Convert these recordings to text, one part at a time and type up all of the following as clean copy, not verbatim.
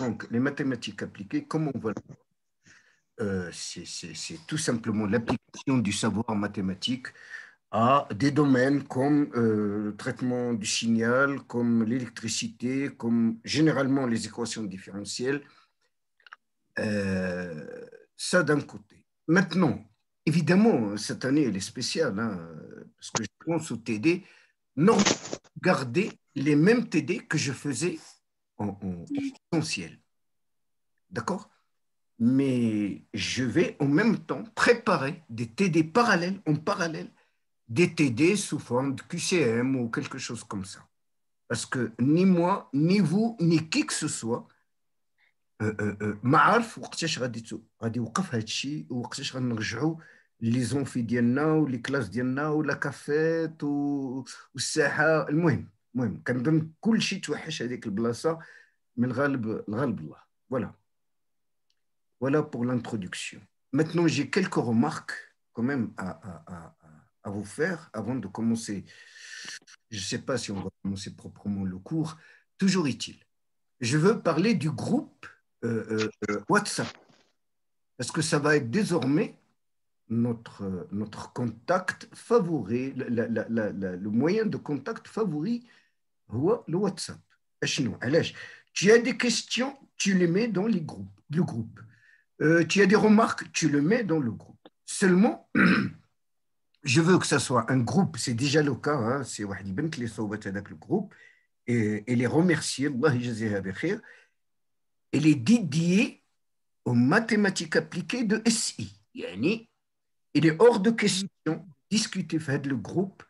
Donc, les mathématiques appliquées, comment on voit c'est tout simplement l'application du savoir mathématique à des domaines comme le traitement du signal, comme l'électricité, comme généralement les équations différentielles. Euh, Ça d'un côté. Maintenant, évidemment, cette année, elle est spéciale, hein, parce que je pense au TD, normalement, garder les mêmes TD que je faisais en essentiel. D'accord? Mais je vais en même temps préparer des TD parallèles, en parallèle, des TD sous forme de QCM ou quelque chose comme ça. Parce que ni moi, ni vous, ni qui que ce soit, ما عارف وقتاش غادي يوقف هذا الشيء وقتاش غنرجعوا لي زونفي ديالنا ولي كلاس ديالنا ولا كافيت والساحه المهم كنظن كل شيء توحش هذيك البلاصه من الغالب الله فوالا. Voilà pour l'introduction. Maintenant, j'ai quelques remarques quand même à vous faire avant de commencer. Je ne sais pas si on va commencer proprement le cours. Toujours est-il. Je veux parler du groupe WhatsApp parce que ça va être désormais notre contact favori, le moyen de contact favori, le WhatsApp. Tu as des questions, tu les mets dans le groupe. Tu as des remarques, tu le mets dans le groupe. Seulement, je veux que ça soit un groupe, c'est déjà le cas, hein, c'est Wahdi Ben qui les avec le groupe, et les remercier, Allah yajaziha bi khair, et les dédier aux mathématiques appliquées de SI. Yani, il est hors de question de discuter fait le groupe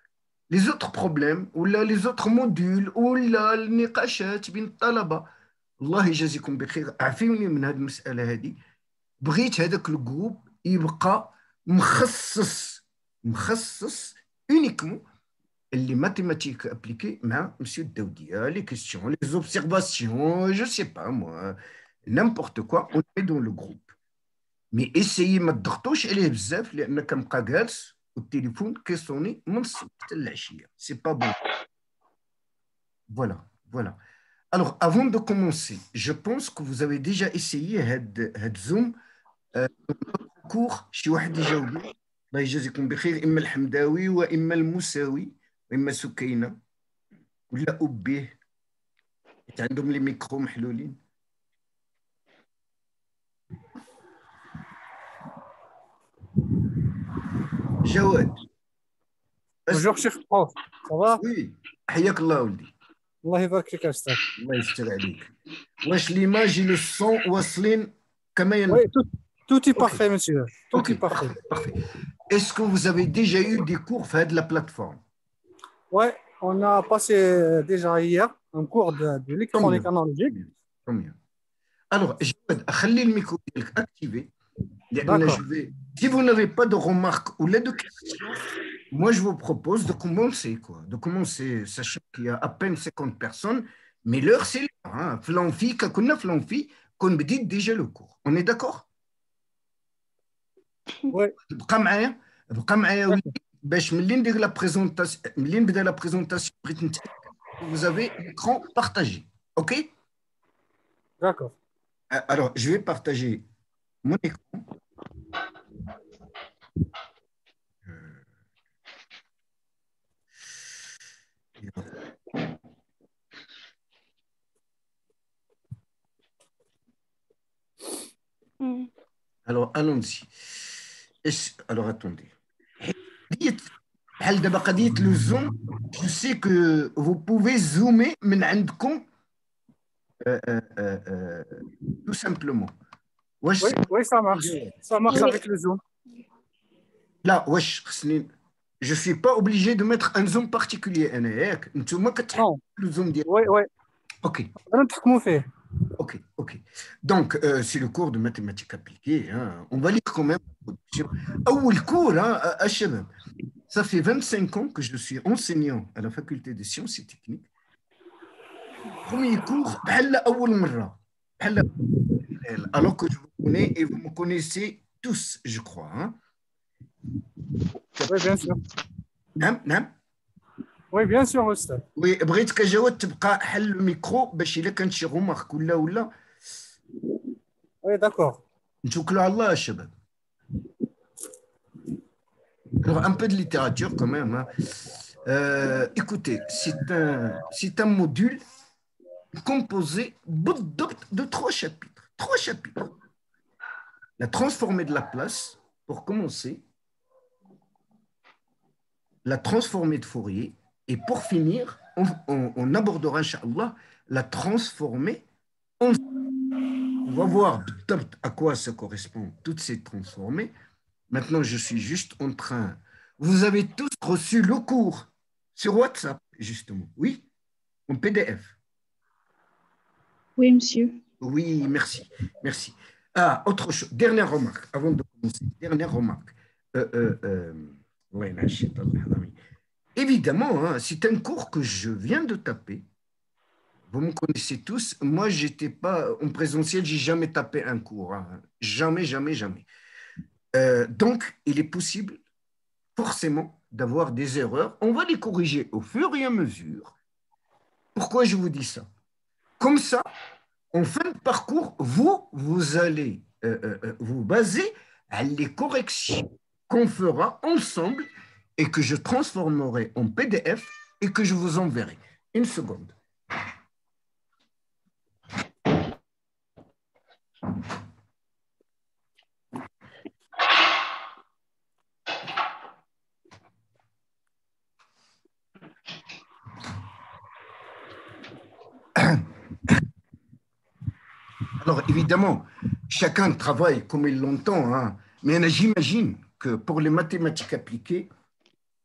les autres problèmes ou là, les autres modules ou là النقاشات بين الطلبة. الله يجازيكم بخير عافوني من هذه المسألة هذه. بغيت هذاك الجروب يبقى مخصص uniquement les mathématiques appliquées مع monsieur Daoudia, les questions, les observations, je sais pas moi, n'importe quoi, on est dans le groupe. Mais essayez ما تضغطوش عليه بزاف لان كنبقى جالس والتليفون كيصوني من الصبح حتى العشيه. C'est pas bon. Voilà. Alors, avant de commencer, je pense que vous avez déjà essayé Zoom cours شي واحد يجاوب الله يجازيكم بخير اما الحمداوي واما المساوي واما سكينه ولا أبيه عندهم لي ميكرو محلولين. جواد Bonjour, cher prof. Ça va? وي حياك الله ولدي. الله يبارك فيك يا أستاذ. الله يستر عليك. واش ليماج لو الصون واصلين كما Oui, ينبغي؟ tout est اوكي parfait, monsieur. Tout est اوكي parfait. parfait. Est-ce que vous avez déjà eu des cours fait de la plateforme? Ouais, on a passé déjà hier un cours de Tant l'électronique mieux. analogique. Tant mieux. Alors, Jawad, خلي الميكرو ديالك activé. لأن D'accord. je vais... Si vous n'avez pas de remarques ou de questions, moi je vous propose de commencer, quoi. De commencer, sachant qu'il y a à peine 50 personnes, mais l'heure c'est l'heure. Hein. Flanfi, kakuna flanfi, qu'on me dit déjà le cours. On est d'accord? Oui, بقى معايا ولدي d'accord. باش ملي ندير لا بريزونطاسيون ملي نبدا لا بريزونطاسيون بغيت نتاكد vous avez l'écran partagé. OK? D'accord. Alors, je vais partager mon écran. Alors, allons-y. Alors, attendez. بحال دابا قضيه لو زوم je sais que vous pouvez zoomer من عندكم tout simplement. واش Oui, ça marche. Ça marche Oui, avec le Zoom. لا واش خصني je suis pas obligé de mettre un zoom particulier انا ياك نتوما كتحطوا Non. le zoom ديال. Oui, oui. OK. أنا نتحكموا فيه. OK. Donc, c'est le cours de mathématiques appliquées. Hein. On va lire quand même. أول cours, hein, à Chabab. Ça fait 25 ans que je suis enseignant à la faculté des sciences et techniques. Premier cours, بحال أول مرة. بحال alors que je vous connais et vous me connaissez tous, je crois. Hein. Oui, bien sûr. نعم. Oui, bien sûr, Ustad. وي بغيتك جواد تبقى حل الميكرو باش الا كانت شي غومارك ولا Oui, d'accord. نتوكلوا على الله يا شباب. Alors, un peu de littérature quand même, hein. Écoutez, c'est un module composé de trois chapitres. Trois chapitres. La transformée de la place, pour commencer, la transformée de Fourier, et pour finir, on abordera, Inch'Allah, la transformée en... On va voir à quoi ça correspond, toutes ces transformées. Maintenant, je suis juste en train... Vous avez tous reçu le cours sur WhatsApp, justement. Oui, en PDF. Oui, monsieur. Oui, merci. Merci. Ah, autre chose. Dernière remarque, avant de commencer. Dernière remarque. Ouais, là, shit, Allah, oui. Évidemment, hein, c'est un cours que je viens de taper. Vous me connaissez tous. Moi, j'étais pas en présentiel, j'ai jamais tapé un cours, hein. Jamais, jamais, jamais. Donc, il est possible, forcément, d'avoir des erreurs. On va les corriger au fur et à mesure. Pourquoi je vous dis ça? Comme ça, en fin de parcours, vous allez vous baser à les corrections qu'on fera ensemble et que je transformerai en PDF et que je vous enverrai. Une seconde. Alors, évidemment, chacun travaille comme il l'entend, hein, mais j'imagine que pour les mathématiques appliquées,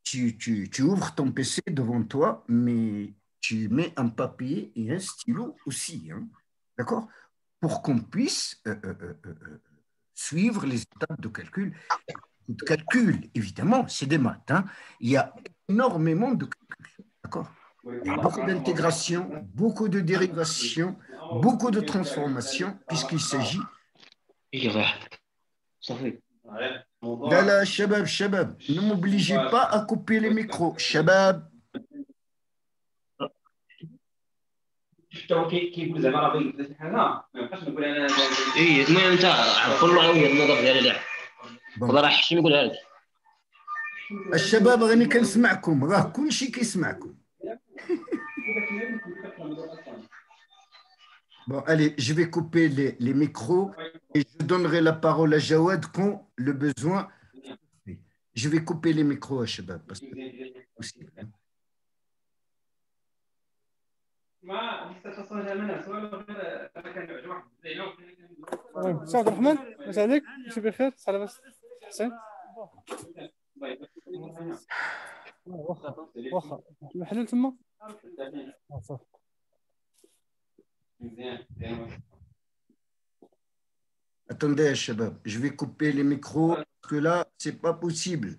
tu ouvres ton PC devant toi, mais tu mets un papier et un stylo aussi, hein, d'accord? Pour qu'on puisse suivre les étapes de calcul. De calcul, évidemment, c'est des maths, hein. Il y a énormément de calculs, d'accord? Il y a beaucoup d'intégration, beaucoup de dérivation, beaucoup de transformation, puisqu'il s'agit... Là, là, shabab, shabab, ne m'obligez pas à couper les micros. Shabab, شفتوا كيف زعما راه بغيت حنا ما يبقاش نقول انا اي المهم انت كل وجهه النظر ديالي لا bon. والله راه حشي نقولها لك الشباب راني كنسمعكم، راه كل شيء كيسمعكم. Bon, allez, je vais couper les micros et je donnerai la parole à Jawad quand le besoin. Je vais couper les micros à Shabab parce que c'est possible, hein. سي عبد الرحمن واش عليك؟ ماشي بخير؟ صح لاباس؟ حسين؟ واخا المحلول تما؟ صافي. Attendez, Shabab, je vais couper les micros parce que là, c'est pas possible.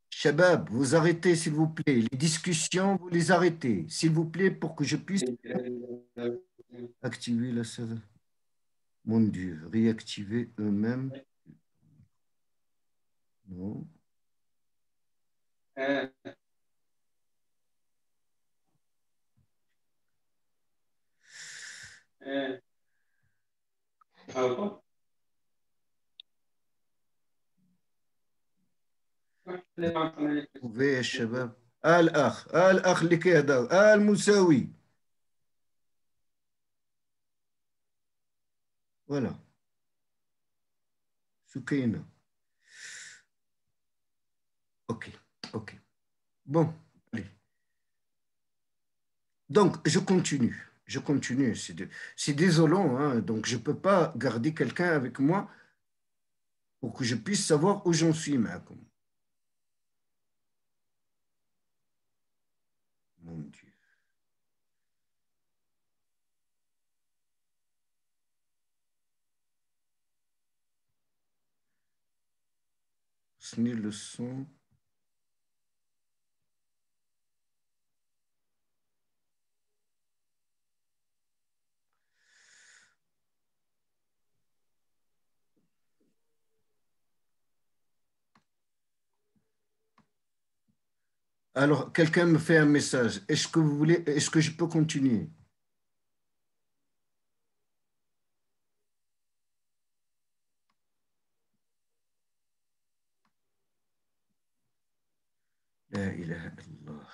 Shabab, vous arrêtez, s'il vous plaît. Les discussions, vous les arrêtez, s'il vous plaît, pour que je puisse activer la salle. Mon Dieu, réactiver eux-mêmes. Non. Trouvez, Shabab. الأخ اللي كيهضر المساوي. Voilà. Soukaina. Ok, ok. Bon, allez. Donc, je continue. Je continue. C'est désolant, hein. Donc, je ne peux pas garder quelqu'un avec moi pour que je puisse savoir où j'en suis, Malcolm. Mon Dieu. Ce n'est le son. Alors, quelqu'un me fait un message. Est-ce que je peux continuer? La ilaha illallah.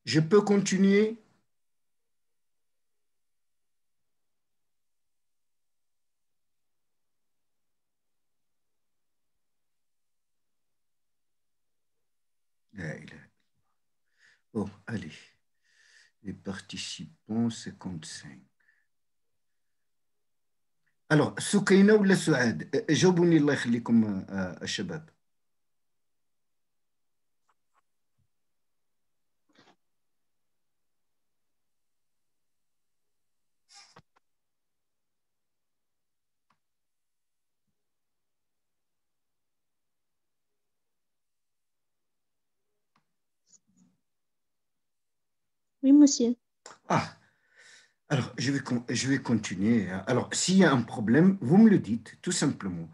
Je peux continuer? La ilaha. Bon, allez. Les participants, 55. Alors, سكينة ولا سعاد؟ جاوبوني الله يخليكم الشباب. Oui, monsieur. Ah, alors je vais continuer. Alors, s'il y a un problème, vous me le dites, tout simplement.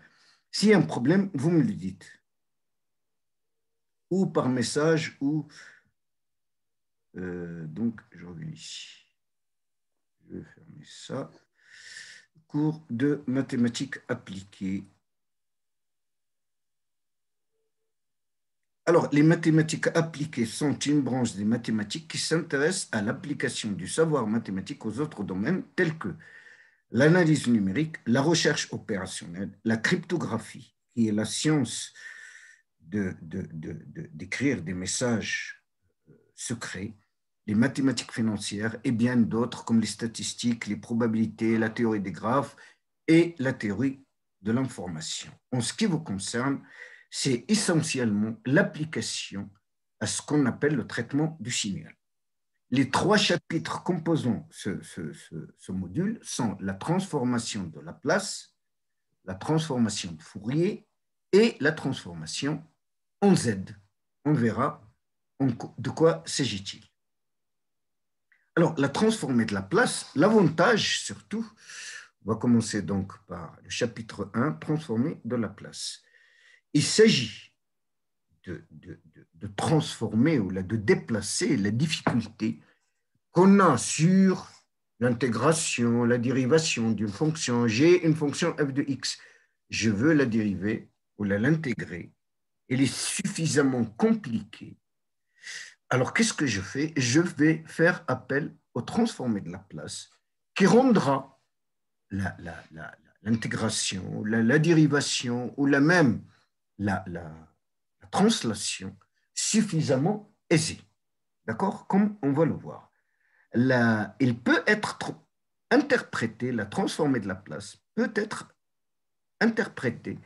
S'il y a un problème, vous me le dites. Ou par message, ou... donc, je reviens ici. Je vais fermer ça. Cours de mathématiques appliquées. Alors, les mathématiques appliquées sont une branche des mathématiques qui s'intéresse à l'application du savoir mathématique aux autres domaines tels que l'analyse numérique, la recherche opérationnelle, la cryptographie, qui est la science d'écrire des messages secrets, les mathématiques financières et bien d'autres comme les statistiques, les probabilités, la théorie des graphes et la théorie de l'information. En ce qui vous concerne, c'est essentiellement l'application à ce qu'on appelle le traitement du signal. Les trois chapitres composant ce module sont la transformation de Laplace, la transformation de Fourier et la transformation en Z. On verra de quoi s'agit-il. Alors, la transformée de Laplace, l'avantage surtout, on va commencer donc par le chapitre 1, transformée de Laplace. Il s'agit de transformer ou de déplacer la difficulté qu'on a sur l'intégration, la dérivation d'une fonction. J'ai une fonction f de x. Je veux la dériver ou l'intégrer. Elle est suffisamment compliquée. Alors, qu'est-ce que je fais? Je vais faire appel au transformé de Laplace qui rendra l'intégration, la dérivation ou même la translation suffisamment aisée. D'accord? Comme on va le voir. Il peut être interprété, la transformée de Laplace peut être interprétée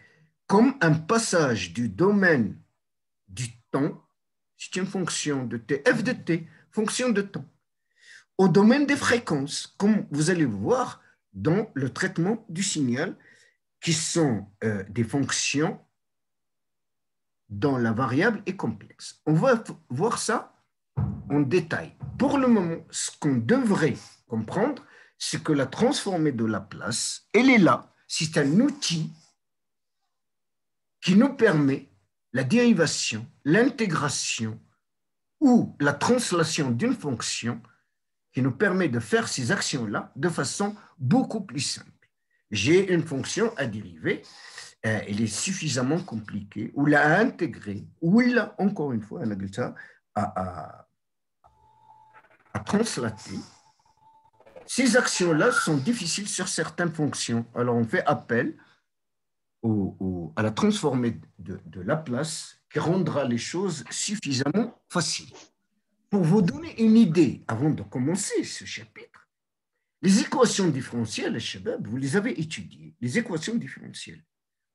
comme un passage du domaine du temps, c'est une fonction de t, f de t, fonction de temps, au domaine des fréquences, comme vous allez voir dans le traitement du signal, qui sont des fonctions dont la variable est complexe. On va voir ça en détail. Pour le moment, ce qu'on devrait comprendre, c'est que la transformée de Laplace, elle est là. C'est un outil qui nous permet la dérivation, l'intégration ou la translation d'une fonction qui nous permet de faire ces actions-là de façon beaucoup plus simple. J'ai une fonction à dériver, elle est suffisamment compliquée, ou à intégrer, ou là, encore une fois, à translater. Ces actions-là sont difficiles sur certaines fonctions. Alors, on fait appel à la transformée de Laplace qui rendra les choses suffisamment faciles. Pour vous donner une idée, avant de commencer ce chapitre, les équations différentielles, vous les avez étudiées. Les équations différentielles.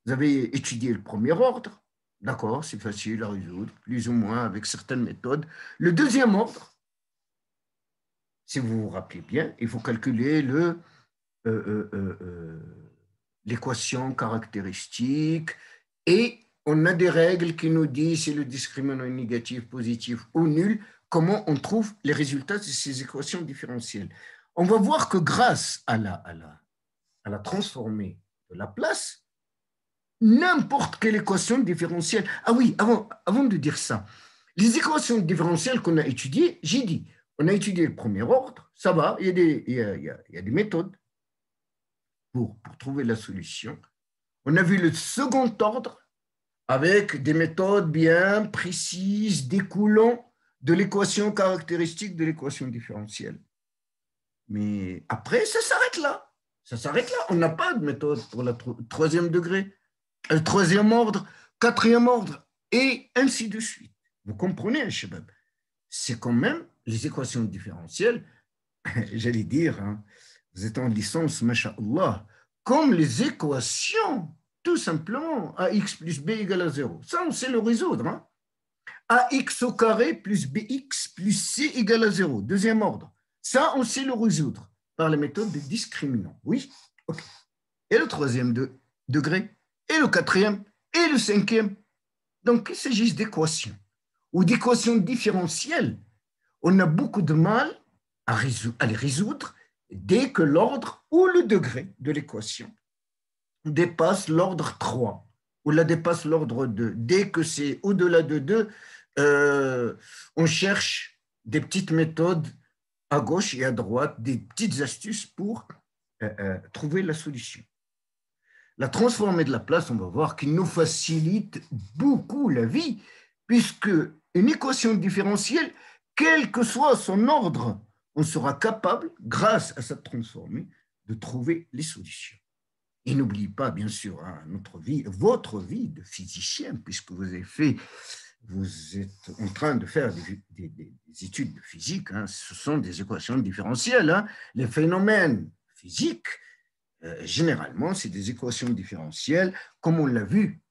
Vous avez étudié le premier ordre, d'accord, c'est facile à résoudre, plus ou moins avec certaines méthodes. Le deuxième ordre, Si vous vous rappelez bien, il faut calculer l'équation caractéristique et on a des règles qui nous disent si le discriminant est négatif, positif ou nul, comment on trouve les résultats de ces équations différentielles. On va voir que grâce à la transformée de Laplace, n'importe quelle équation différentielle. Ah oui, avant de dire ça, les équations différentielles qu'on a étudiées, j'ai dit, on a étudié le premier ordre, ça va, il y a des méthodes pour trouver la solution. On a vu le second ordre avec des méthodes bien précises découlant de l'équation caractéristique de l'équation différentielle. Mais après, ça s'arrête là. Ça s'arrête là. On n'a pas de méthode pour le troisième degré, le troisième ordre, quatrième ordre, et ainsi de suite. Vous comprenez, Shabab? C'est quand même les équations différentielles, j'allais dire, hein, vous êtes en licence, masha'Allah, comme les équations, tout simplement, ax plus b égale à 0. Ça, on sait le résoudre. Hein. Ax au carré plus bx plus c égale à 0. Deuxième ordre. Ça, on sait le résoudre par la méthode de discriminant. Oui, ok. Et le troisième degré, et le quatrième, et le cinquième. Donc, il s'agit d'équations ou d'équations différentielles. On a beaucoup de mal à les résoudre dès que l'ordre ou le degré de l'équation dépasse l'ordre 3 ou la dépasse l'ordre 2. Dès que c'est au-delà de 2, on cherche des petites méthodes à gauche et à droite, des petites astuces pour trouver la solution. La transformée de Laplace, on va voir qu'il nous facilite beaucoup la vie, puisque une équation différentielle, quel que soit son ordre, on sera capable, grâce à cette transformée, de trouver les solutions. Et n'oubliez pas, bien sûr, hein, votre vie de physicien, puisque vous êtes en train de faire des études de physique, hein, ce sont des équations différentielles. Hein. Les phénomènes physiques, généralement, c'est des équations différentielles, comme on l'a vu,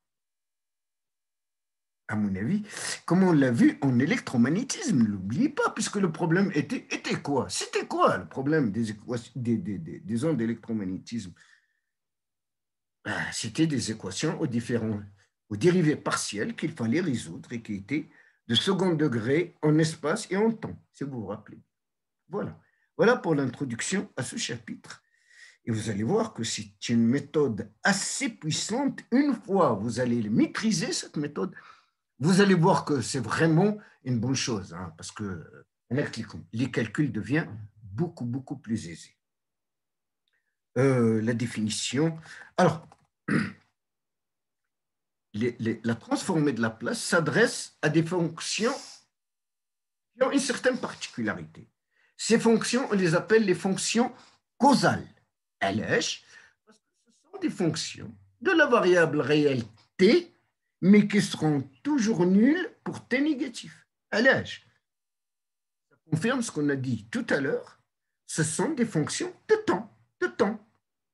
à mon avis, comme on l'a vu en électromagnétisme. Ne l'oubliez pas, puisque le problème était quoi? C'était quoi le problème des ondes d'électromagnétisme? C'était des équations aux dérivés partiels qu'il fallait résoudre et qui étaient de second degré en espace et en temps, si vous vous rappelez. Voilà pour l'introduction à ce chapitre. Et vous allez voir que c'est une méthode assez puissante. Une fois vous allez maîtriser cette méthode, vous allez voir que c'est vraiment une bonne chose, hein, parce que les calculs deviennent beaucoup, beaucoup plus aisés. La définition. Alors, la transformée de Laplace s'adresse à des fonctions qui ont une certaine particularité. Ces fonctions, on les appelle les fonctions causales. Parce que ce sont des fonctions de la variable réelle t, mais qui seront toujours nulles pour t négatif. Ça confirme ce qu'on a dit tout à l'heure. Ce sont des fonctions de temps.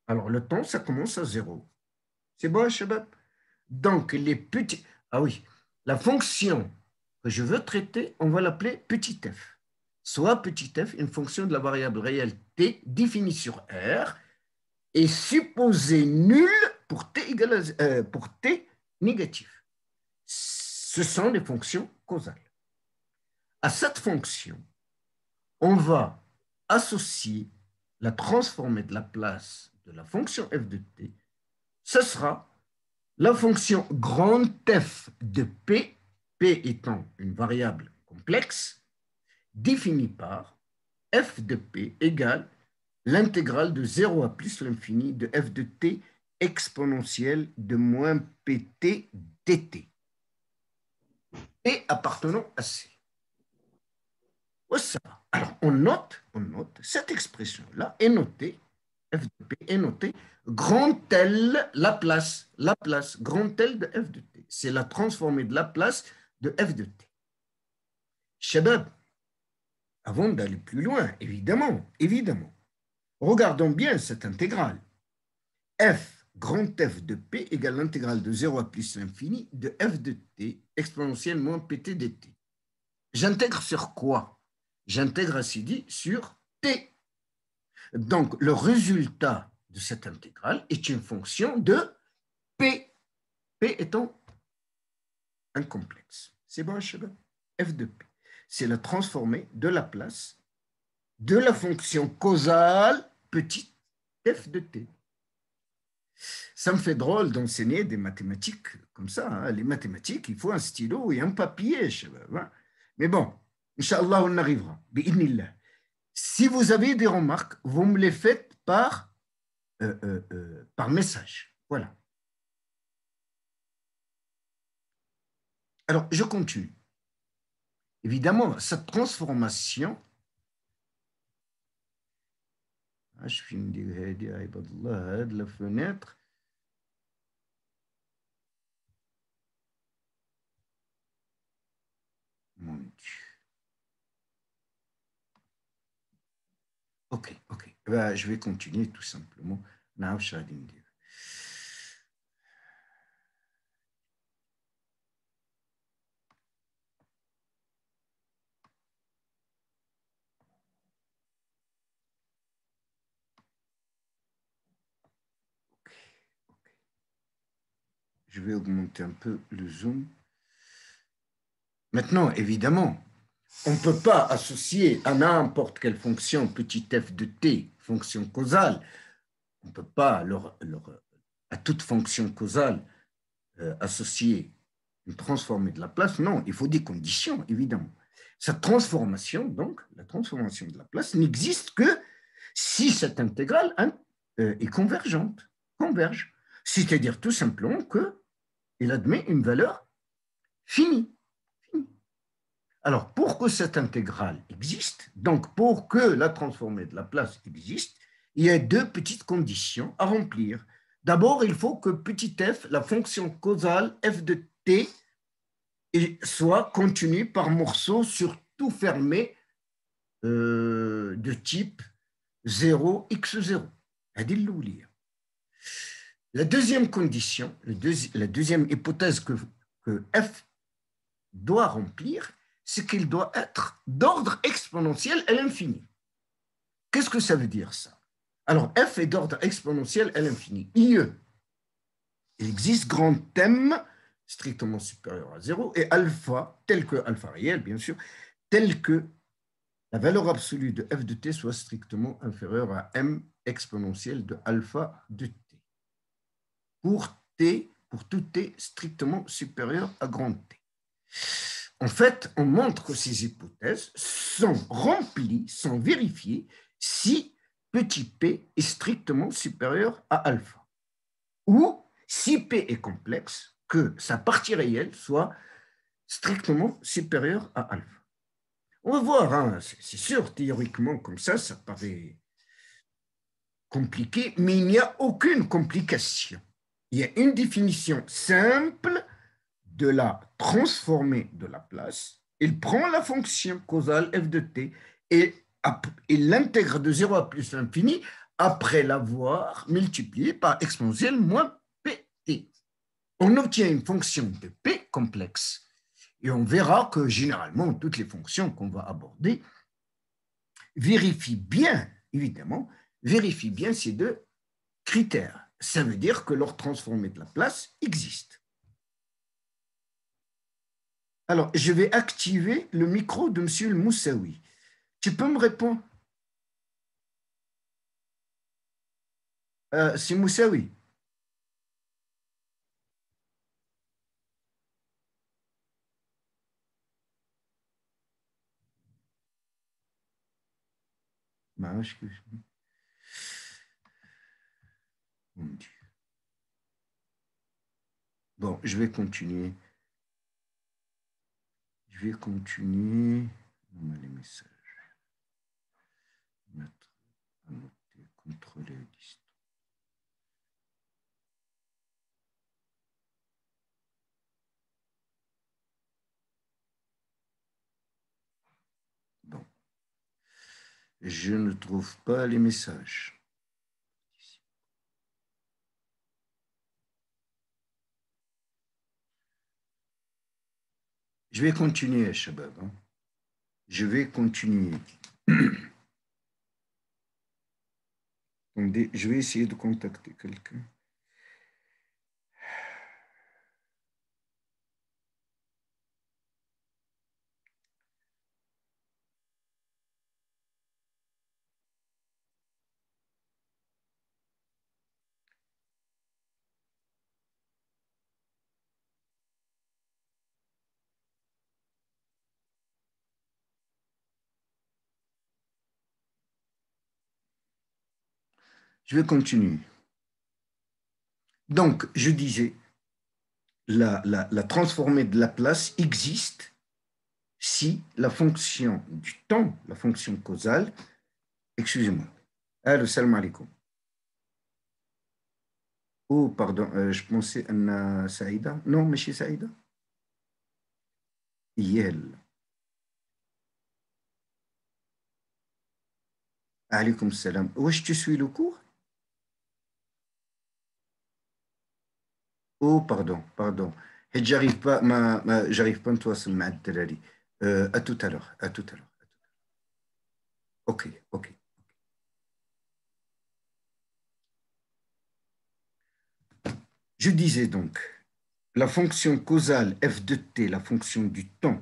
Alors, le temps, ça commence à 0. C'est bon, Shabab? Donc, les petits... Ah oui, la fonction que je veux traiter, on va l'appeler petit f. Soit petit f, une fonction de la variable réelle t définie sur R, est supposée nulle pour t négatif. Ce sont les fonctions causales. À cette fonction, on va associer la transformée de Laplace de la fonction f de t. Ce sera la fonction grand F de P, P étant une variable complexe, définie par f de P égale l'intégrale de 0 à plus l'infini de f de t exponentielle de moins pt dt. P appartenant à C. Alors, on note cette expression-là est notée, f de P est notée, grand L, Laplace, grand L de f de t. C'est la transformée de Laplace de f de t. Shabab, avant d'aller plus loin, évidemment, regardons bien cette intégrale. F, grand F de P égale l'intégrale de 0 à plus l'infini de f de t exponentielle moins pt dt. J'intègre sur quoi? J'intègre ainsi dit sur t. Donc, le résultat de cette intégrale est une fonction de p. P étant un complexe. C'est bon, Chabab? F de P. C'est la transformée de Laplace de la fonction causale petite f de t. Ça me fait drôle d'enseigner des mathématiques comme ça. Hein. Les mathématiques, il faut un stylo et un papier, Chabab. Hein. Mais bon, Inch'Allah, on arrivera. Bi'idnillah. Si vous avez des remarques, vous me les faites par message. Voilà. Alors, je continue. Évidemment, cette transformation, je finis de dire la fenêtre. Mon Dieu. Ok. Ben, je vais continuer tout simplement. Je vais augmenter un peu le zoom. Maintenant, évidemment, on ne peut pas associer à n'importe quelle fonction petit f de t, fonction causale, on ne peut pas à toute fonction causale associer une transformée de Laplace. Non, il faut des conditions, évidemment. Cette transformation, donc, la transformation de Laplace, n'existe que si cette intégrale est convergente, converge. C'est-à-dire tout simplement qu'il admet une valeur finie. Alors, pour que cette intégrale existe, donc pour que la transformée de Laplace existe, il y a deux petites conditions à remplir. D'abord, il faut que petit f, la fonction causale f de t, soit continue par morceaux surtout fermés de type 0, x0. La deuxième condition, la deuxième hypothèse que f doit remplir, c'est qu'il doit être d'ordre exponentiel à l'infini. Qu'est-ce que ça veut dire, ça? Alors, f est d'ordre exponentiel à l'infini. IE, il existe grand M strictement supérieur à 0 et alpha, tel que alpha réel, bien sûr, tel que la valeur absolue de f de t soit strictement inférieure à m exponentiel de alpha de t. Pour tout t strictement supérieur à grand T. En fait, on montre que ces hypothèses sont remplies, sont vérifiées si petit p est strictement supérieur à alpha. Ou si p est complexe, que sa partie réelle soit strictement supérieure à alpha. On va voir, hein, c'est sûr, théoriquement, comme ça paraît compliqué, mais il n'y a aucune complication. Il y a une définition simple de la transformée de Laplace. Il prend la fonction causale f de t et il l'intègre de 0 à plus l'infini après l'avoir multiplié par exponentielle moins pt. On obtient une fonction de p complexe. Et on verra que généralement, toutes les fonctions qu'on va aborder vérifient bien, évidemment, vérifient bien ces deux critères. Ça veut dire que leur transformée de Laplace existe. Alors, je vais activer le micro de M. El Moussaoui. Tu peux me répondre? C'est Moussaoui. Mon Dieu. Bon, je vais continuer. Je vais continuer. On a les messages. Annoter, contrôler à distance. Bon. Je ne trouve pas les messages. Je vais continuer, Shabab. Hein. Je vais continuer. Attendez, je vais essayer de contacter quelqu'un. Je vais continuer. Donc, je disais, la transformée de Laplace existe si la fonction du temps, la fonction causale, excusez-moi. Allô, salam alaikum. Oh, pardon, je pensais à Saïda. Non, monsieur Saïda. Yel. Alaykoum salam. Où est-ce que tu suis le cours? Oh, pardon, pardon. Et j'arrive pas, j'arrive pas à toi, à tout à l'heure, à tout à l'heure. Ok, ok. Je disais donc, la fonction causale f de t, la fonction du temps,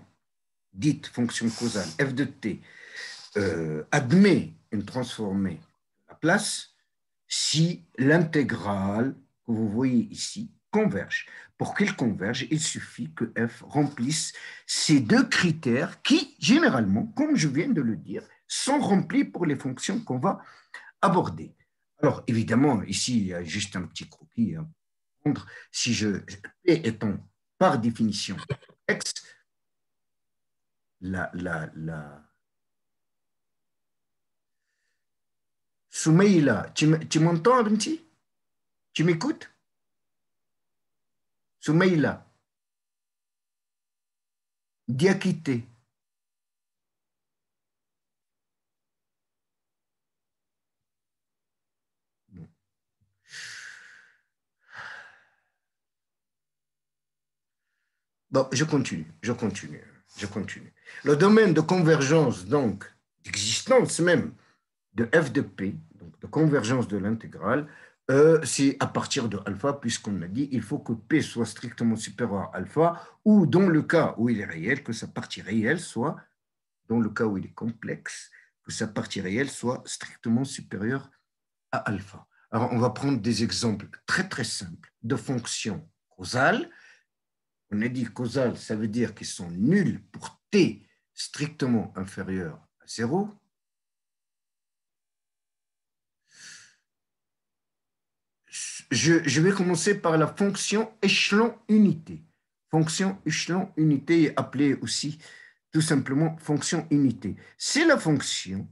dite fonction causale f de t, admet une transformée de Laplace si l'intégrale que vous voyez ici converge. Pour qu'elle converge, il suffit que f remplisse ces deux critères qui, généralement, comme je viens de le dire, sont remplis pour les fonctions qu'on va aborder. Alors, évidemment, ici, il y a juste un petit croquis à prendre. Si P étant par définition X, Soumeïla, tu m'entends, Abenti? Tu m'écoutes? Soumeïla, Diakité. Bon, je continue. Le domaine de convergence, donc, d'existence même de f de p, donc de convergence de l'intégrale, c'est à partir de alpha, puisqu'on a dit il faut que p soit strictement supérieur à alpha, ou dans le cas où il est réel, que sa partie réelle soit, dans le cas où il est complexe, que sa partie réelle soit strictement supérieure à alpha. Alors, on va prendre des exemples très, très simples de fonctions causales. On a dit causales, ça veut dire qu'ils sont nuls pour t strictement inférieur à 0. Je vais commencer par la fonction échelon unité. Fonction échelon unité est appelée aussi tout simplement fonction unité. C'est la fonction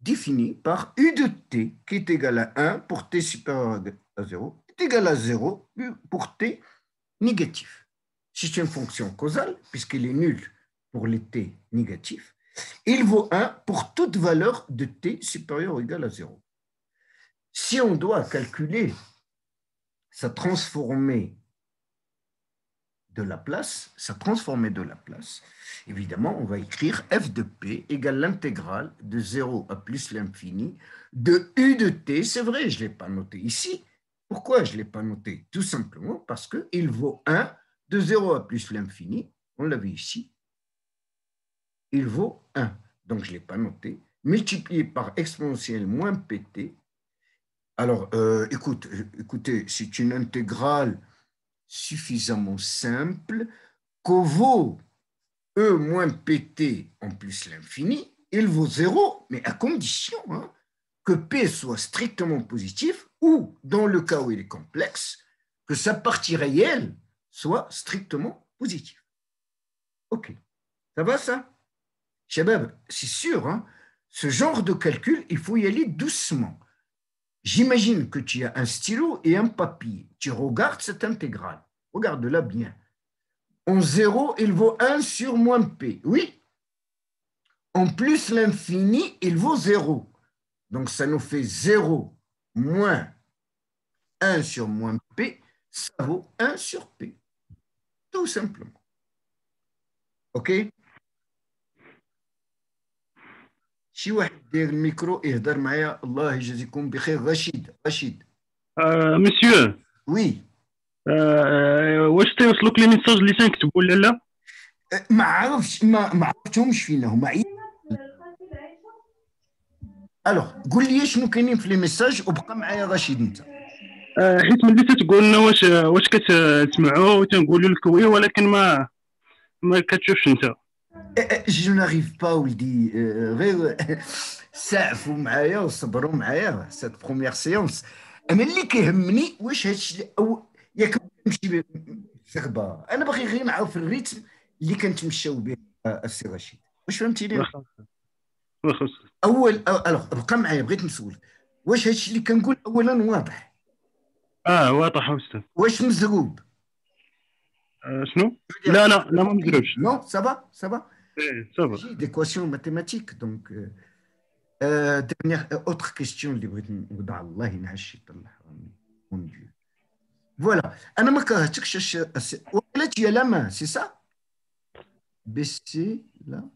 définie par u de t qui est égal à 1 pour t supérieur à 0, est égal à 0 pour t négatif. Si c'est une fonction causale, puisqu'il est nul pour les t négatifs, il vaut 1 pour toute valeur de t supérieure ou égale à 0. Si on doit calculer sa transformée de Laplace, évidemment, on va écrire f de p égale l'intégrale de 0 à plus l'infini de u de t. C'est vrai, je ne l'ai pas noté ici. Pourquoi je ne l'ai pas noté? Tout simplement parce qu'il vaut 1 de 0 à plus l'infini. On l'avait ici. Il vaut 1. Donc, je ne l'ai pas noté. Multiplié par exponentielle moins pt. Alors, écoutez, c'est une intégrale suffisamment simple qu'au vaut E moins pt en plus l'infini, il vaut 0, mais à condition que P soit strictement positif ou, dans le cas où il est complexe, que sa partie réelle soit strictement positive. OK. Ça va, ça? Shabab, c'est sûr, ce genre de calcul, il faut y aller doucement. J'imagine que tu as un stylo et un papier. Tu regardes cette intégrale. Regarde-la bien. En 0, il vaut 1 sur moins p. Oui. En plus l'infini, il vaut 0. Donc, ça nous fait 0 moins 1 sur moins p. Ça vaut 1 sur p. Tout simplement. OK? شي واحد داير الميكرو يهضر معايا. الله يجازيكم بخير. رشيد. مسيو، وي. واش تيوصلوك لي ميساج اللي تنكتب ولا لا؟ ما عرفتش، ما عرفتهمش فينا هما. الوغ قول لي شنو كاينين في لي ميساج وبقى معايا رشيد انت. حيت ملي تتقول لنا واش كتسمعوا وتنقولوا لك وي، ولكن ما كتشوفش انت. جو ناريف با ولدي. غير ساعفوا معايا وصبروا معايا سيت بروميير سيونس. انا اللي كيهمني واش هادشي ياك نمشي بسربه. انا باغي غير نعرف الريتم اللي كنتمشاو به السي رشيد. واش فهمتيني؟ واخا الوغ بقى معايا. بغيت نسولك واش هادشي اللي كنقول اولا واضح؟ واضح استاذ. واش مزروب؟ شنو؟ لا ما مزروبش. نو سافا صافا. جي ديكواسيون ماتيماتيك. دونك dernière autre question اللي بغيت نوضع. الله ينعش يطلع مون ديو. فوالا انا ما كرهتكش. ولا يا لاما سي سا بيسي لا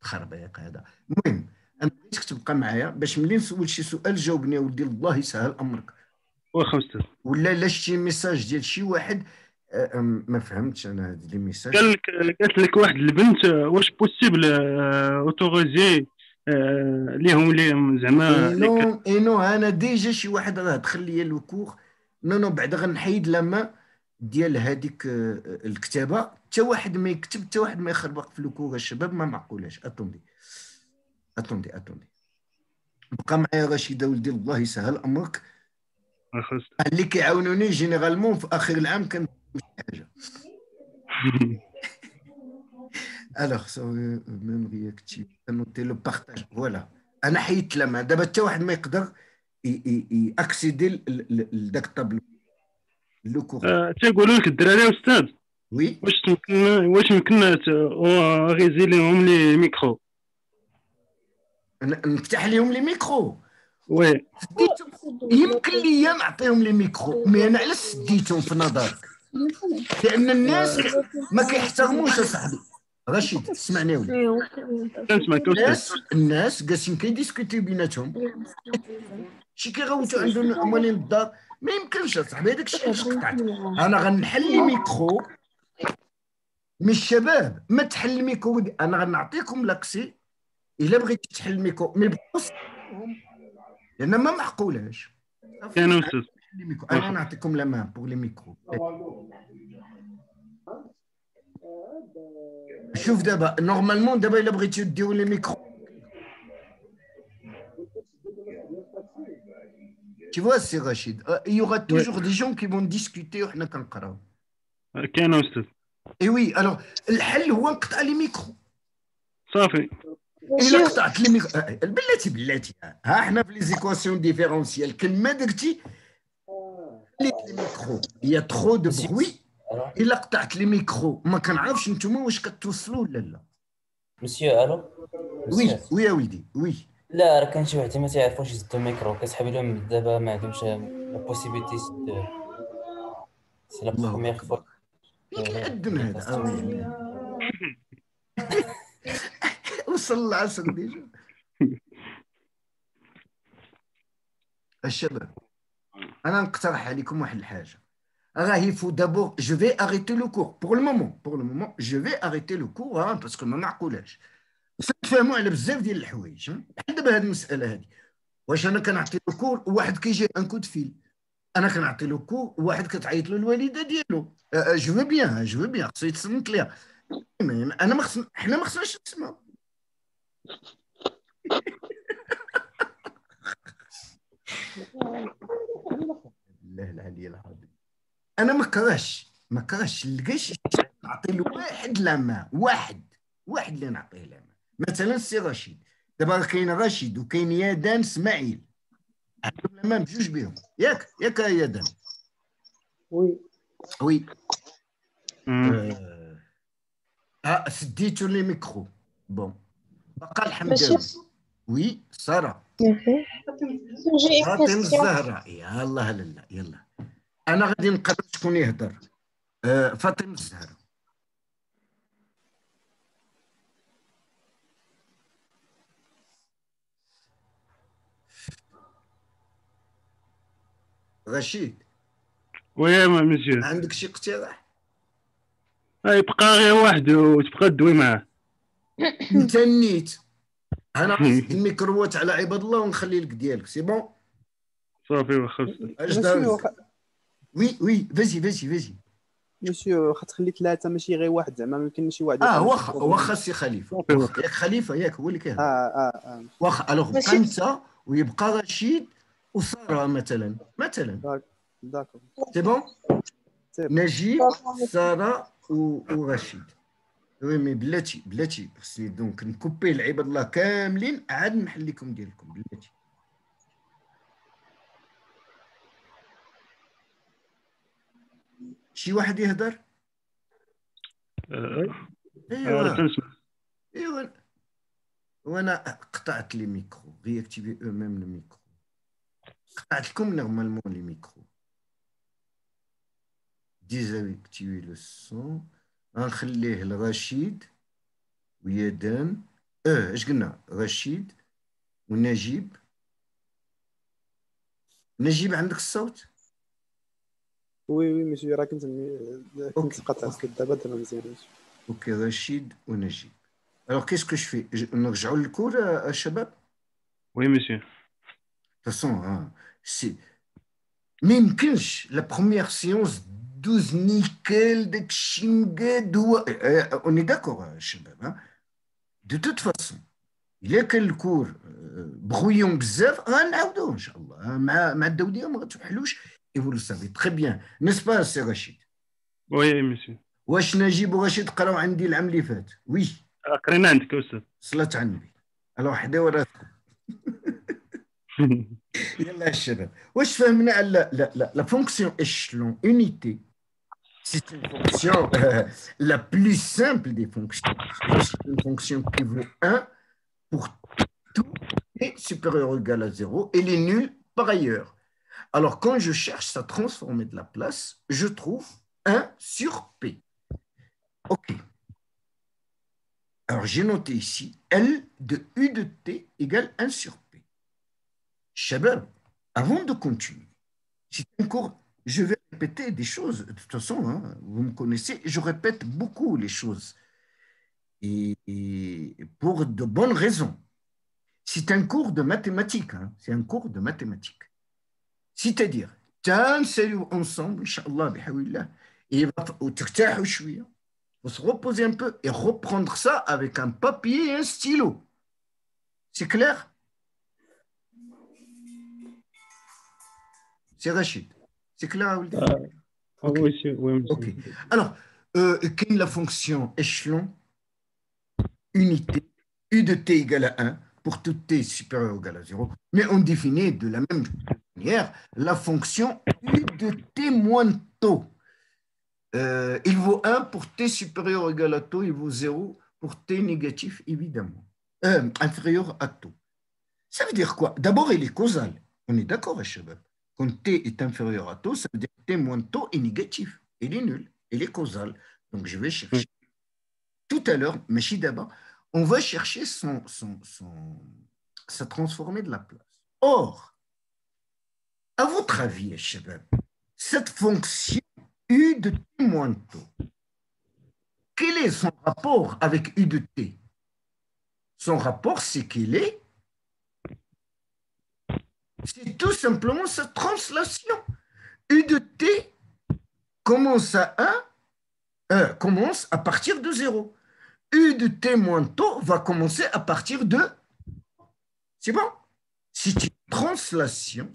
خربيق هذا. المهم انا بغيتك تبقى معايا باش ملي نسول شي سؤال جاوبني يا ولدي. الله يسهل امرك. واخا استاذ. ولا لا شتي ميساج ديال شي واحد ما فهمتش انا هاد لي ميساج. قالت لك واحد البنت واش بوسيبل اوتوريزي ليهم زعما. نو انا ديجا شي واحد راه دخل ليا لو كور. نو بعدا غنحيد لما ديال هذيك الكتابه. حتى واحد ما يكتب، حتى واحد ما يخربق في لو كور. الشباب ما معقولاش. اتوندي بقى معايا رشيده ولدي. الله يسهل امرك. اللي كيعاونوني جينيرالمون في اخر العام كان شي حاجه. الوغ سوري ميم رياكتيف نوتي لو بارطاج. فوالا انا حيدت لما دابا حتى واحد ما يقدر اكسيدي لذاك الطابلو لو كور. تيقولوا لك الدراري استاذ وي واش يمكن غيزي لهم لي ميكرو. نفتح لهم لي ميكرو. وي يمكن لي نعطيهم لي ميكرو، مي انا علاش سديتهم في نظرك؟ لان الناس ما كيحترموش اصاحبي. رشيد اسمعني يا ولدي. الناس جالسين كيديسكوتيو بيناتهم. شي كيغوتوا عندهم اموالين الدار. ما يمكنش اصاحبي. هذاك الشيء علاش قطعت. انا غنحل لي ميكرو من الشباب. ما تحل الميكرو. انا غنعطيكم لاكسي الا بغيتي تحل الميكرو، مي لان ما معقولاش. انا استاذ انا نعطيكم لا مان بور لي ميكرو. شوف دابا نورمالمون دابا الا بغيتو ديروا لي ميكرو tu vois c'est Rachid. Il y aura toujours des gens qui vont discuter وحنا كنقراو. كاين استاذ. اي وي الوغ الحل هو نقطع لي ميكرو صافي. الا قطعت لي ميكرو بلاتي ها حنا في لي زيكواسيون ديفيرونسيال كلمه درتي لي ميكرو يا ترو دو بروي. الا قطعت لي ميكرو ما كنعرفش نتوما واش كتوصلوا ولا لا. مسيو الو. وي يا ولدي وي. لا راه كان شي واحد ما تيعرفوش يسدوا الميكرو كتسحب لهم دابا ما عندهمش لا بوسيبيتي يسدوه. سي لا بروميير فوا كيأذن هذا. وصل العصر ديجا. الشباب انا نقترح عليكم واحد الحاجه. راهي فو دابور جو في اريتي لو كور بور لو مومون جو في اريتي لو كور باسكو ما معقولاش. تفهموا على بزاف ديال الحوايج. بحال دابا هذه المساله هذه. واش انا كنعطي له كور وواحد كيجي ان كود فيل. انا كنعطي له كور وواحد كتعيط له الوالده ديالو. جو فو بيان خصو يتصنت ليها. انا ما خصنا حنا ما خصناش نسمعوا. بالله العلي العظيم. انا ما كرهش لقاش نعطي لواحد لاما واحد اللي نعطيه لاما. مثلا السي رشيد دابا كاين رشيد وكاين يادان اسماعيل. عندهم لاما بجوج بهم ياك يا يادان. وي سديتو لي ميكرو. بون بقى الحمد. وي ساره فاطمه الزهراء. يا الله لا يلا انا غادي نقرر شكون يهضر. فاطمه الزهراء. رشيد وي مسيو عندك شي اقتراح؟ يبقى غير واحد وتبقى تدوي معاه. انت نيت انا نسد الميكروات على عباد الله ونخلي لك ديالك سي بون. صافي واخا. اش دار؟ وي فيزي مسيو خلي 3 ماشي غير واحد زعما ما يمكن شي واحد. واخا سي خليفه ياك خليفه ياك هو اللي كيهضر. واخا الوغ بقى انت ويبقى رشيد وساره مثلا داكور سي بون. نجيب ساره ورشيد. وي مي بلاتي خصني دونك نكوبي العباد الله كاملين عاد نحل لكم ديالكم بلاتي. شي واحد يهدر؟ ايوا وانا قطعت لي ميكرو رياكتيفي او ميم لو ميكرو. قطعت لكم نورمالمون لي ميكرو. ديزاكتيفي لو سون. غنخليه لرشيد ويدان. اش قلنا؟ رشيد ونجيب. نجيب عندك الصوت؟ وي مسيو راه كنت قطعت دابا مزيان. اوكي رشيد ونجيب. الوغ كيسكو جو في؟ نرجعوا للكور الشباب؟ وي مسيو. فاسون سي ما يمكنش لا بروميير سيونس دوز نيكل داكشي مقاد هو اوني داكور الشباب. دو توت فاسون الا كان الكور بغويون بزاف غنعاودوه ان شاء الله مع الدوديه ما غتوحلوش. اي فو لو سافي تري بيان نسبا سي رشيد؟ وي مسيو. واش نجيب ورشيد قراو عندي العام اللي فات؟ وي قرينا عندك استاذ. صلات على النبي. الوغ حداو راسكم. يلا الشباب واش فهمنا على لا فونكسيون échelon unité. C'est une fonction la plus simple des fonctions. C'est une fonction qui vaut 1 pour tout est supérieur ou égal à 0 et les nuls par ailleurs. Alors quand je cherche sa transformée de la place, je trouve 1 sur P. Ok. Alors j'ai noté ici L de U de T égale 1 sur P. Chabab, avant de continuer, c'est un cours, je vais répéter des choses. De toute façon, vous me connaissez, je répète beaucoup les choses. Et pour de bonnes raisons. C'est un cours de mathématiques. C'est un cours de mathématiques. C'est-à-dire, t'enseignes ensemble, Inch'Allah, bihawillah, et vous se reposer un peu et reprendre ça avec un papier et un stylo. C'est clair? C'est Rachid. C'est clair? Oui. Alors, quelle est la fonction échelon, unité, U de T égale à 1, pour tout T supérieur ou égal à 0, mais on définit de la même manière la fonction U de T moins taux. Il vaut 1 pour T supérieur ou égal à taux, il vaut 0 pour T négatif, évidemment. Inférieur à taux. Ça veut dire quoi? D'abord, il est causal. On est d'accord, Shabab? Quand T est inférieur à taux, ça veut dire que T moins taux est négatif. Il est nul. Il est causal. Donc, je vais chercher. Tout à l'heure, Machid d'abord, on va chercher sa transformée de la place. Or, à votre avis, Shabab, cette fonction U de T moins taux, quel est son rapport avec U de T? Son rapport, c'est qu'il est c'est tout simplement sa translation. U de T commence à 1, commence à partir de 0. U de T moins taux va commencer à partir de... C'est bon? C'est une translation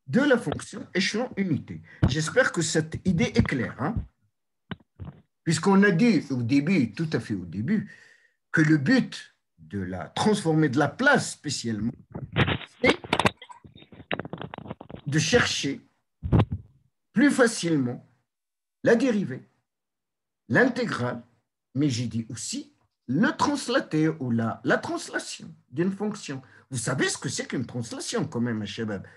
de la fonction échelon unité. J'espère que cette idée est claire. Puisqu'on a dit au début, tout à fait au début, que le but de la transformée de la place spécialement, c'est de chercher plus facilement la dérivée, l'intégrale, mais j'ai dit aussi le translaté ou la translation d'une fonction. Vous savez ce que c'est qu'une translation quand même, Shabab?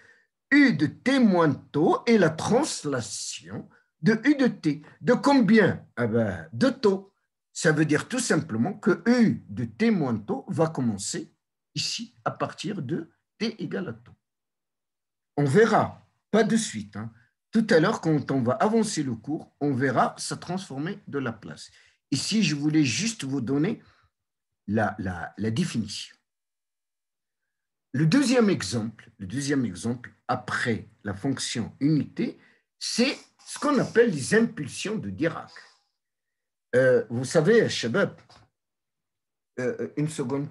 U de T moins taux est la translation de U de T. De combien? De taux. Ça veut dire tout simplement que U de T moins taux va commencer ici à partir de T égale à taux. On verra, pas de suite. Hein. Tout à l'heure, quand on va avancer le cours, on verra ça transformer de la place. Ici, je voulais juste vous donner la définition. Le deuxième exemple, après la fonction unité, c'est ce qu'on appelle les impulsions de Dirac. Vous savez, Shabab, une seconde.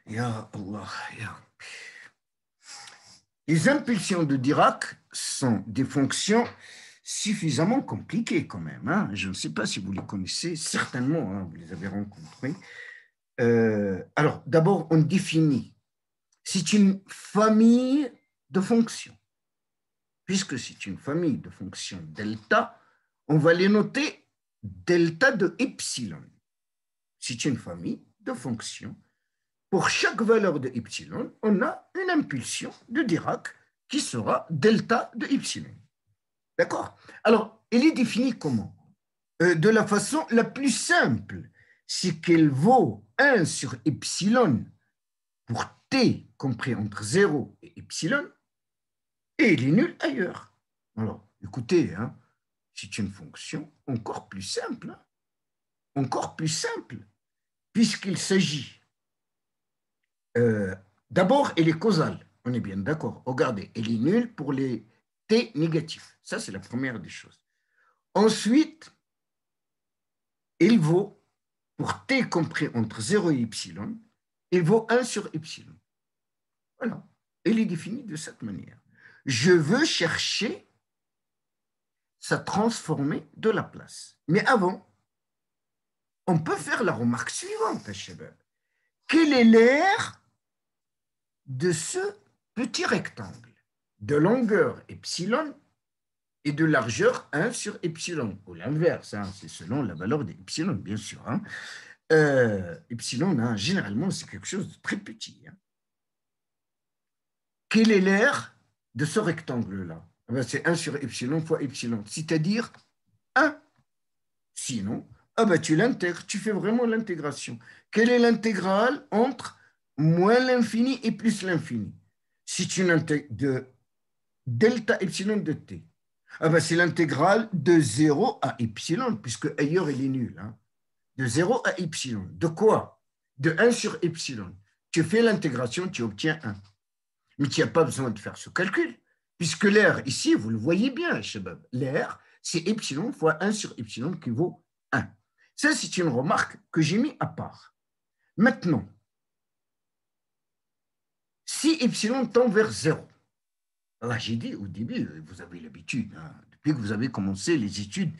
Ya Allah, ya. Les impulsions de Dirac sont des fonctions suffisamment compliquées quand même. Hein. Je ne sais pas si vous les connaissez, certainement, hein, vous les avez rencontrées. Alors, d'abord, on définit. C'est une famille de fonctions. Puisque c'est une famille de fonctions delta, on va les noter delta de epsilon. C'est une famille de fonctions. Pour chaque valeur de epsilon, on a une impulsion de Dirac qui sera delta de epsilon. D'accord? Alors, elle est définie comment? De la façon la plus simple, c'est qu'elle vaut 1 sur epsilon pour t compris entre 0 et epsilon, et elle est nulle ailleurs. Alors, écoutez, hein, c'est une fonction encore plus simple, puisqu'il s'agit d'abord, elle est causale, on est bien d'accord. Regardez, elle est nulle pour les t négatifs. Ça, c'est la première des choses. Ensuite, elle vaut, pour t compris entre 0 et epsilon, elle vaut 1 sur epsilon. Voilà, elle est définie de cette manière. Je veux chercher sa transformée de la place. Mais avant, on peut faire la remarque suivante, Shabab. Quel est l'aire de ce petit rectangle de longueur epsilon et de largeur 1 sur epsilon, ou l'inverse, hein, c'est selon la valeur de epsilon, bien sûr. Hein. Epsilon, hein, généralement, c'est quelque chose de très petit. Hein. Quelle est l'aire de ce rectangle-là? C'est 1 sur epsilon fois epsilon, c'est-à-dire 1. Sinon, tu l'intègres, tu fais vraiment l'intégration. Quelle est l'intégrale entre moins l'infini et plus l'infini? C'est une intégrale de delta epsilon de t. C'est l'intégrale de 0 à epsilon, puisque ailleurs, elle est nulle. Hein. De 0 à epsilon. De quoi? De 1 sur epsilon. Tu fais l'intégration, tu obtiens 1. Mais tu n'as pas besoin de faire ce calcul, puisque l'air, ici, vous le voyez bien, Shabab. L'air, c'est epsilon fois 1 sur epsilon qui vaut 1. Ça, c'est une remarque que j'ai mis à part. Maintenant, si epsilon tend vers 0, alors j'ai dit au début, vous avez l'habitude, hein, depuis que vous avez commencé les études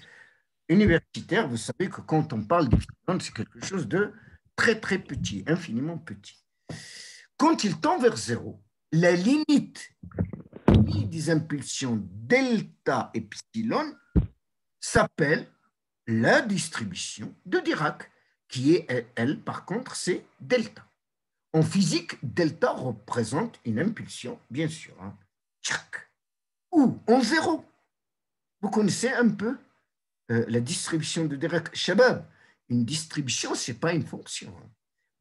universitaires, vous savez que quand on parle d'epsilon, c'est quelque chose de très, très petit, infiniment petit. Quand il tend vers 0, la limite des impulsions delta epsilon s'appelle la distribution de Dirac, qui est, elle, par contre, c'est delta. En physique, delta représente une impulsion, bien sûr, hein, ou en 0. Vous connaissez un peu la distribution de Dirac. Shabab, une distribution, ce n'est pas une fonction. Hein.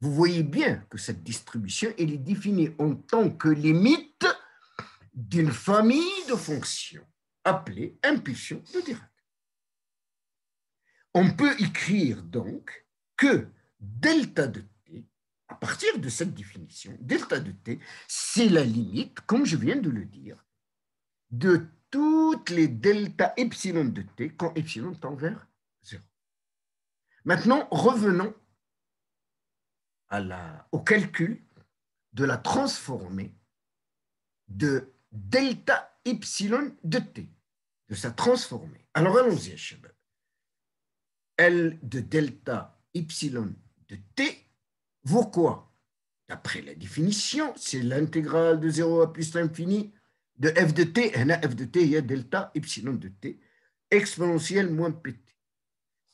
Vous voyez bien que cette distribution, elle est définie en tant que limite d'une famille de fonctions appelée impulsion de Dirac. On peut écrire donc que delta de t, à partir de cette définition, delta de t, c'est la limite, comme je viens de le dire, de toutes les delta epsilon de t quand epsilon tend vers 0. Maintenant, revenons au calcul de la transformée de delta epsilon de t, de sa transformée. Alors allons-y, Shabab. L de delta epsilon de t vaut quoi? D'après la définition, c'est l'intégrale de 0 à plus l'infini de f de t. F de t, il y a delta epsilon de t exponentielle moins pt.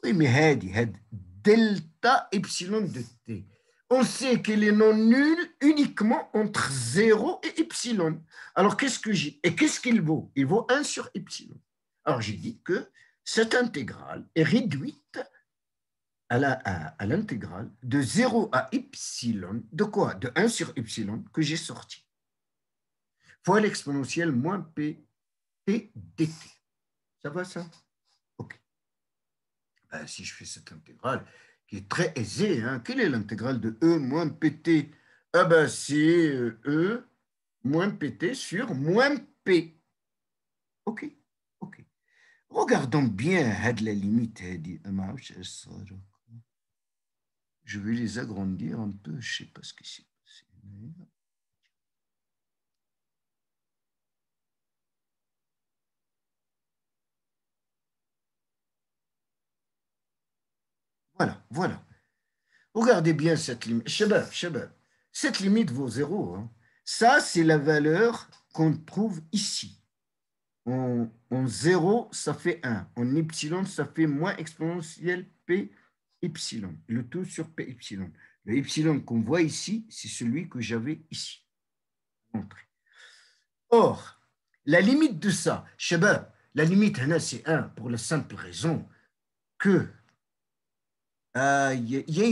Oui, mais هذه delta epsilon de t. on sait qu'il est non nul uniquement entre 0 et epsilon. Alors, qu'est-ce que j'ai? Et qu'est-ce qu'il vaut? Il vaut 1 sur epsilon. Alors, j'ai dit que cette intégrale est réduite à l'intégrale de 0 à epsilon. De quoi? De 1 sur epsilon que j'ai sorti. Fois l'exponentielle moins p dt. Ça va, ça? OK. Ben, si je fais cette intégrale, qui est très aisée, hein, quelle est l'intégrale de E moins pt? Ah ben, c'est E moins pt sur moins p. OK. OK. Regardons bien la limite. Je vais les agrandir un peu, je ne sais pas ce qui s'est passé. Voilà, voilà. Regardez bien cette limite. Shabab, cette limite vaut 0. Hein. Ça, c'est la valeur qu'on trouve ici. En 0, ça fait 1. En epsilon, ça fait moins exponentielle p epsilon. Le tout sur p epsilon. Le epsilon qu'on voit ici, c'est celui que j'avais ici. Or, la limite de ça, Shabab, la limite, c'est 1 pour la simple raison que il y a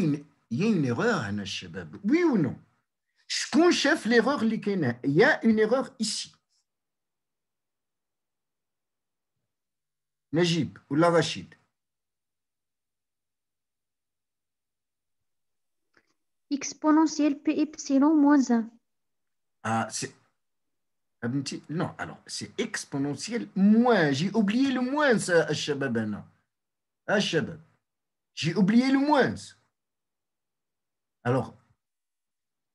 une erreur, Shabab. Oui ou non? Je chef l'erreur, il y a une erreur ici. Najib ou la Rachid? Exponentielle P epsilon moins 1. Ah, c'est... Non, alors, c'est exponentiel moins. J'ai oublié le moins, ça, Shabab. Shabab. J'ai oublié le moins. Alors,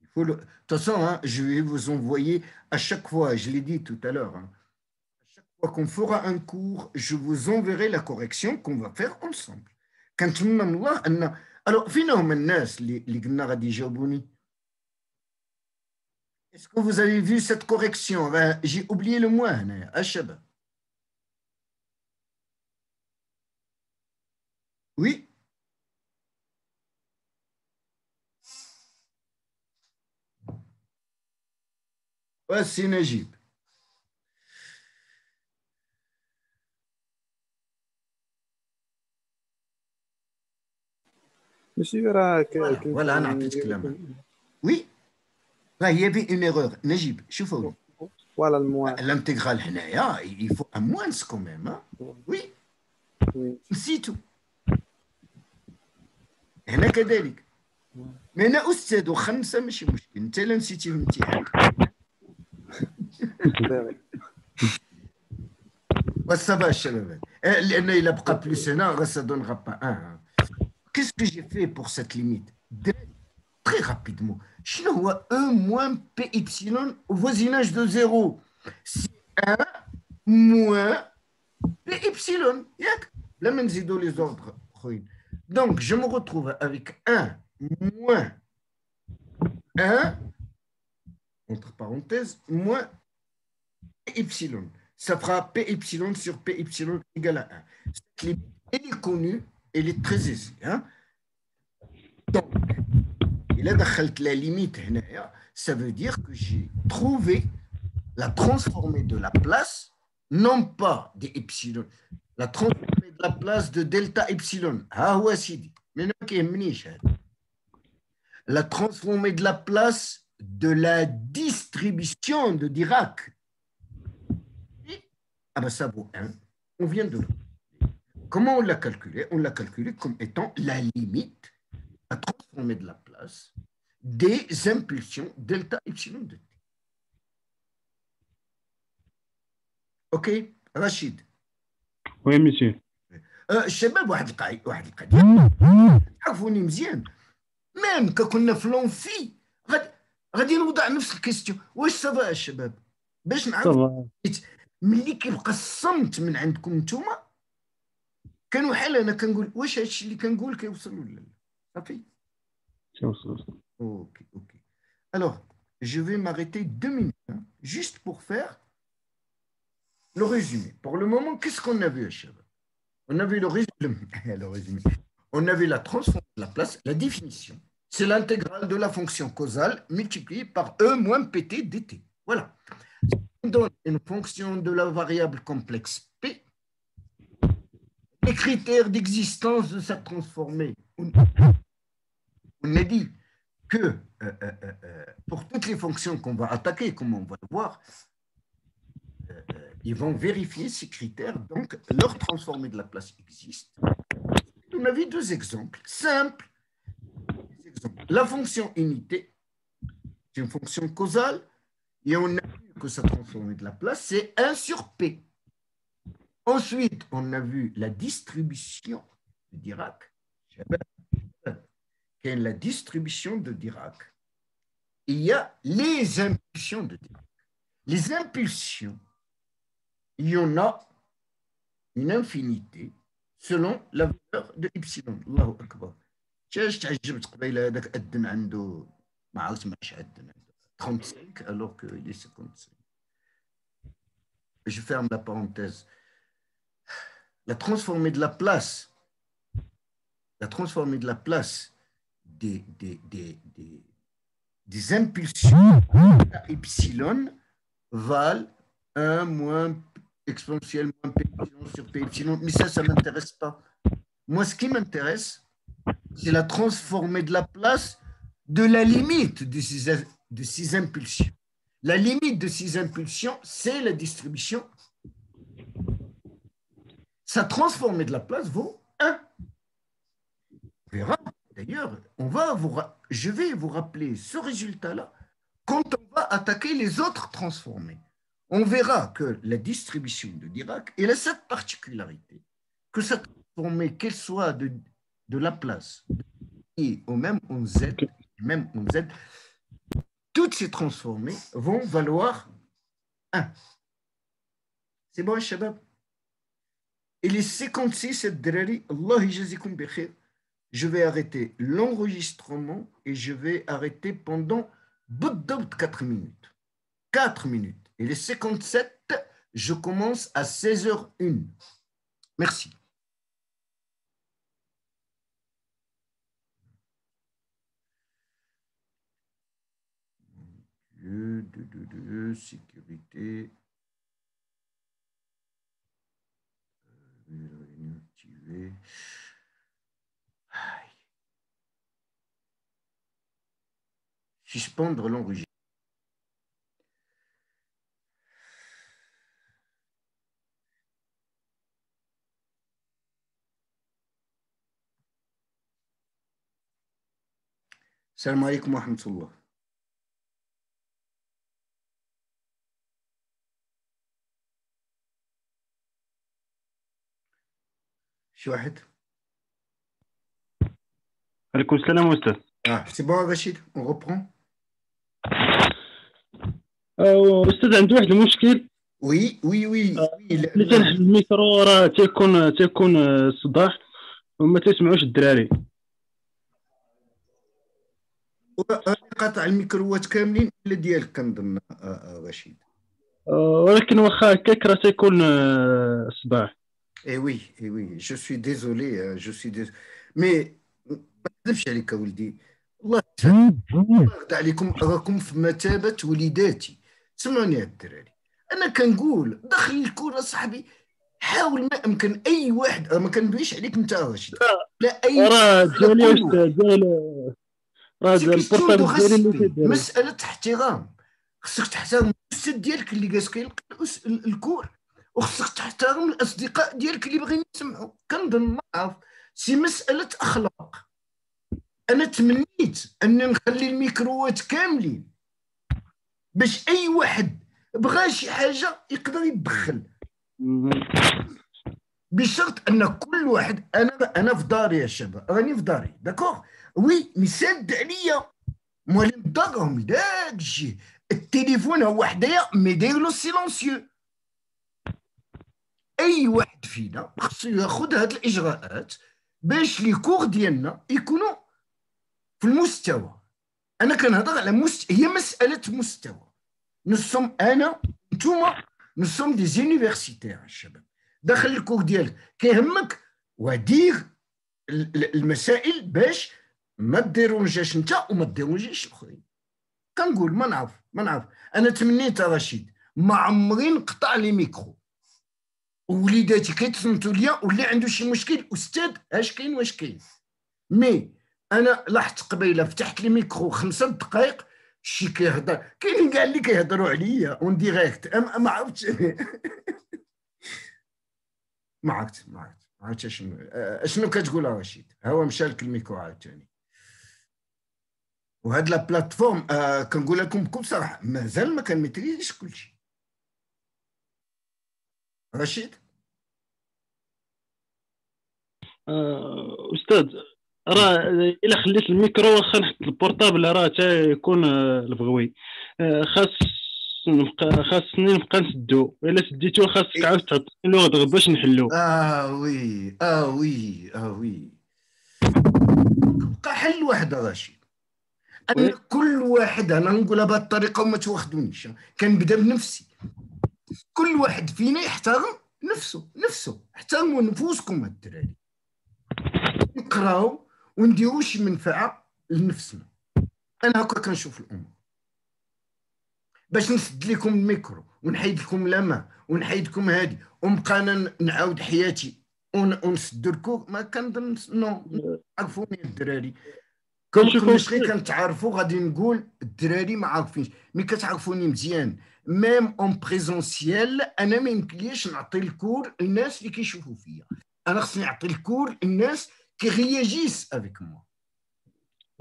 il faut le... De toute façon, hein, je vais vous envoyer à chaque fois, je l'ai dit tout à l'heure, hein, à chaque fois qu'on fera un cours, je vous enverrai la correction qu'on va faire ensemble. Quand alors, finalement, les gens qui ont est-ce que vous avez vu cette correction? J'ai oublié le moins, Shabab. Oui? C'est Najib. Monsieur, voilà, أنا أعطيتك كلامك. Oui? Il y avait une erreur. Najib, شوفوا. Voilà le moins. L'intégrale هنايا, il faut un moins quand même. Hein? Oui? نسيتو. هنا كذلك. Mais أنا أستاذ وخمسة ماشي مشكل. أنت اللي نسيتي في الامتحان. Ça va, الشباب. لأن إلا بقى بلوس هنا ça donnera pas 1. Qu'est-ce que j'ai fait pour cette limite? Très rapidement. شنو هو E moins P epsilon au voisinage de 0? C'est 1 moins P epsilon. Là, même نزيدو les ordres. Donc, je me retrouve avec 1 moins 1, entre parenthèses, moins P epsilon. Ça fera P epsilon sur P epsilon égale à 1. Cette limite, elle est connue, elle est très aisée. Hein? Donc, il a la limite, ça veut dire que j'ai trouvé la transformée de la place, non pas des epsilon, la transformée de la place de delta epsilon. Ah ouais, Sidi. Mais non, la transformée de la place de la distribution de Dirac. Ah ben ça vaut 1. On vient de là. Comment on l'a calculé? On l'a calculé comme étant la limite à transformer de la place des impulsions delta epsilon de t. OK, Rachid? Oui, monsieur. الشباب واحد القضيه عرفوني مزيان ميم كنا في لونفي غادي نوضع نفس الكيستيون واش صافا الشباب باش نعرف ملي كيبقى الصمت من عندكم نتوما كانوا حال انا كنقول واش هادشي اللي كنقول كيوصل ولا لا صافي OK. Alors, je vais m'arrêter 2 minutes, hein, juste pour faire le résumé. Pour le moment, qu'est-ce qu'on a vu, Chab? On a vu le résumé. On a vu la transformation de la place, la définition. c'est l'intégrale de la fonction causale multipliée par E moins PT dt. Voilà. On donne une fonction de la variable complexe P. Les critères d'existence de sa transformée. On a dit que pour toutes les fonctions qu'on va attaquer, comme on va le voir, ils vont vérifier ces critères, donc leur transformée de Laplace existe. On a vu deux exemples simples. La fonction unité, c'est une fonction causale, et on a vu que sa transformée de Laplace, c'est 1 sur P. Ensuite, on a vu la distribution de Dirac. Qui est la distribution de Dirac. Il y a les impulsions de Dirac. Les impulsions, il y en a une infinité selon la valeur de epsilon. Allahu Akbar. تعجبت قبيله هذاك أدن عنده ما عرفتش ماش أدن عنده 35 alors qu'il est 55. Je ferme la parenthèse. La transformée de Laplace, des impulsions à epsilon valent 1 moins exponentielle moins p epsilon sur p epsilon. Mais ça ne m'intéresse pas. Moi, ce qui m'intéresse, c'est la transformée de Laplace de la limite de ces impulsions. La limite de ces impulsions, c'est la distribution. Sa transformée de Laplace vaut 1. On verra. D'ailleurs, je vais vous rappeler ce résultat-là quand on va attaquer les autres transformées. On verra que la distribution de Dirac, elle a cette particularité, que sa transformée, qu'elle soit de Laplace et ou même en Z, toutes ces transformées vont valoir 1. C'est bon, Shabab? Et les 56, Allah yajazikum bi khair. Je vais arrêter l'enregistrement et je vais arrêter pendant 4 minutes. 4 minutes. Et les 57, je commence à 16h01. Merci. Sécurité. Activer. Suspendre l'enregistrement. Salam alaikum wa rahmatullah. شي واحد؟ عليكم السلام أستاذ. C'est bon Rachid, on reprend. أستاذ عندي واحد المشكل. Oui. اللي تنحل الميكرو راه تيكون الصداع وما تسمعوش الدراري. قاطع الميكروات كاملين ولا ديالك كنظن رشيد. ولكن واخا هكاك راه تيكون الصداع. Eh oui, je suis désolé, mais ما نكذبش عليك ولدي، الله يرضى عليكم، راكم في مثابة وليداتي. سمعوني يا الدراري، أنا كنقول دخل الكرة صاحبي، حاول ما أمكن أي واحد، ما كندويش عليك أنت راشد، لا أي راه ديالي أستاذ راه البورطابل ديالي مسألة احترام، خصك تحترم الأستاذ ديالك اللي جالس كيلقى الكور، وخصك تحترم الأصدقاء ديالك اللي باغيين يسمعوا. كنظن ما عارف، سي مسألة أخلاق. أنا تمنيت أن نخلي الميكروات كاملين باش أي واحد بغى شي حاجة يقدر يتدخل، بشرط أن كل واحد. أنا في داري يا شباب، راني في داري داكوغ، وي مساد عليا موالين الدار راهم داك الشيء، التليفون هو حدايا مي دايرلو سيلونسيو. أي واحد فينا خصو ياخذ هاد الإجراءات باش لي كور ديالنا يكونوا في المستوى. أنا كنهضر على هي مسألة مستوى. نسوم أنا نتوما نسوم دي زونيفرسيتير الشباب، داخل الكور ديالك كيهمك ودير المسائل باش ما ديرونجاش انت وما ديرونجيش الاخرين. كنقول ما نعرف انا تمنيت رشيد ما عمري نقطع لي ميكرو، ووليداتي كيتصنتوا ليا واللي عنده شي مشكل استاذ اش كاين واش كاين. مي انا لاحظت قبيله فتحت لي ميكرو 5 دقائق شي كيهضر، كاينين كاع اللي كيهضروا عليا اون ديريكت. ما عرفتش ما عرفت شنو كتقول رشيد. ها هو مشى لك الميكرو عاوتاني. وهاد لا بلاتفورم كنقول لكم بكل صراحه مازال ما كنميتريزيش كلشي. رشيد استاذ راه الا خليت الميكرو واخا نحط البورطابل راه حتى يكون البغوي خاصني نبقى نسدو، الا سديتو خاصك عاود تعطيني الوغد باش نحلو. وي بقى حل واحد رشيد. أنا كل واحد انا نقولها بهذه الطريقه وما تواخذونيش، كنبدا بنفسي. كل واحد فينا يحترم نفسه. احترموا نفوسكم الدراري، نقراو ونديروا شي منفعه لنفسنا. انا هكا كنشوف الامور. باش نسد لكم الميكرو ونحيد لكم لما ونحيد لكم هادي ونبقى انا نعاود حياتي ونسد الكور، ما كنظن. نو عرفوني الدراري كنتو كنتعرفوا. غادي نقول الدراري ما عارفينش، مي كتعرفوني مزيان. ميم اون بريزونسيال انا ما يمكنليش نعطي الكور للناس اللي كيشوفوا فيا، انا خصني نعطي الكور للناس كي رياجيس افيك موا.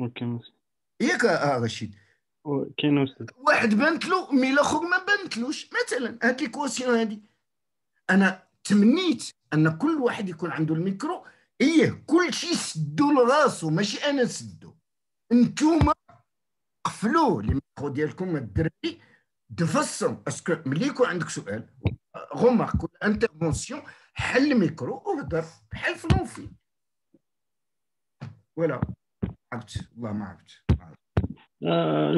اوكي ياك رشيد. كاين استاذ واحد بانت له مي الاخر ما بانتلوش. مثلا هاد ليكواسيون هادي انا تمنيت ان كل واحد يكون عنده الميكرو. كل شيء سدو لراسو ماشي انا نسدو. انتوما قفلوا لي ميكرو ديالكم الدراري دو فاسون اسكو ملي يكون عندك سؤال غومارك ولا انترفونسيون حل الميكرو وهضر بحال في لونفي. ولا عرفت والله ما عرفت.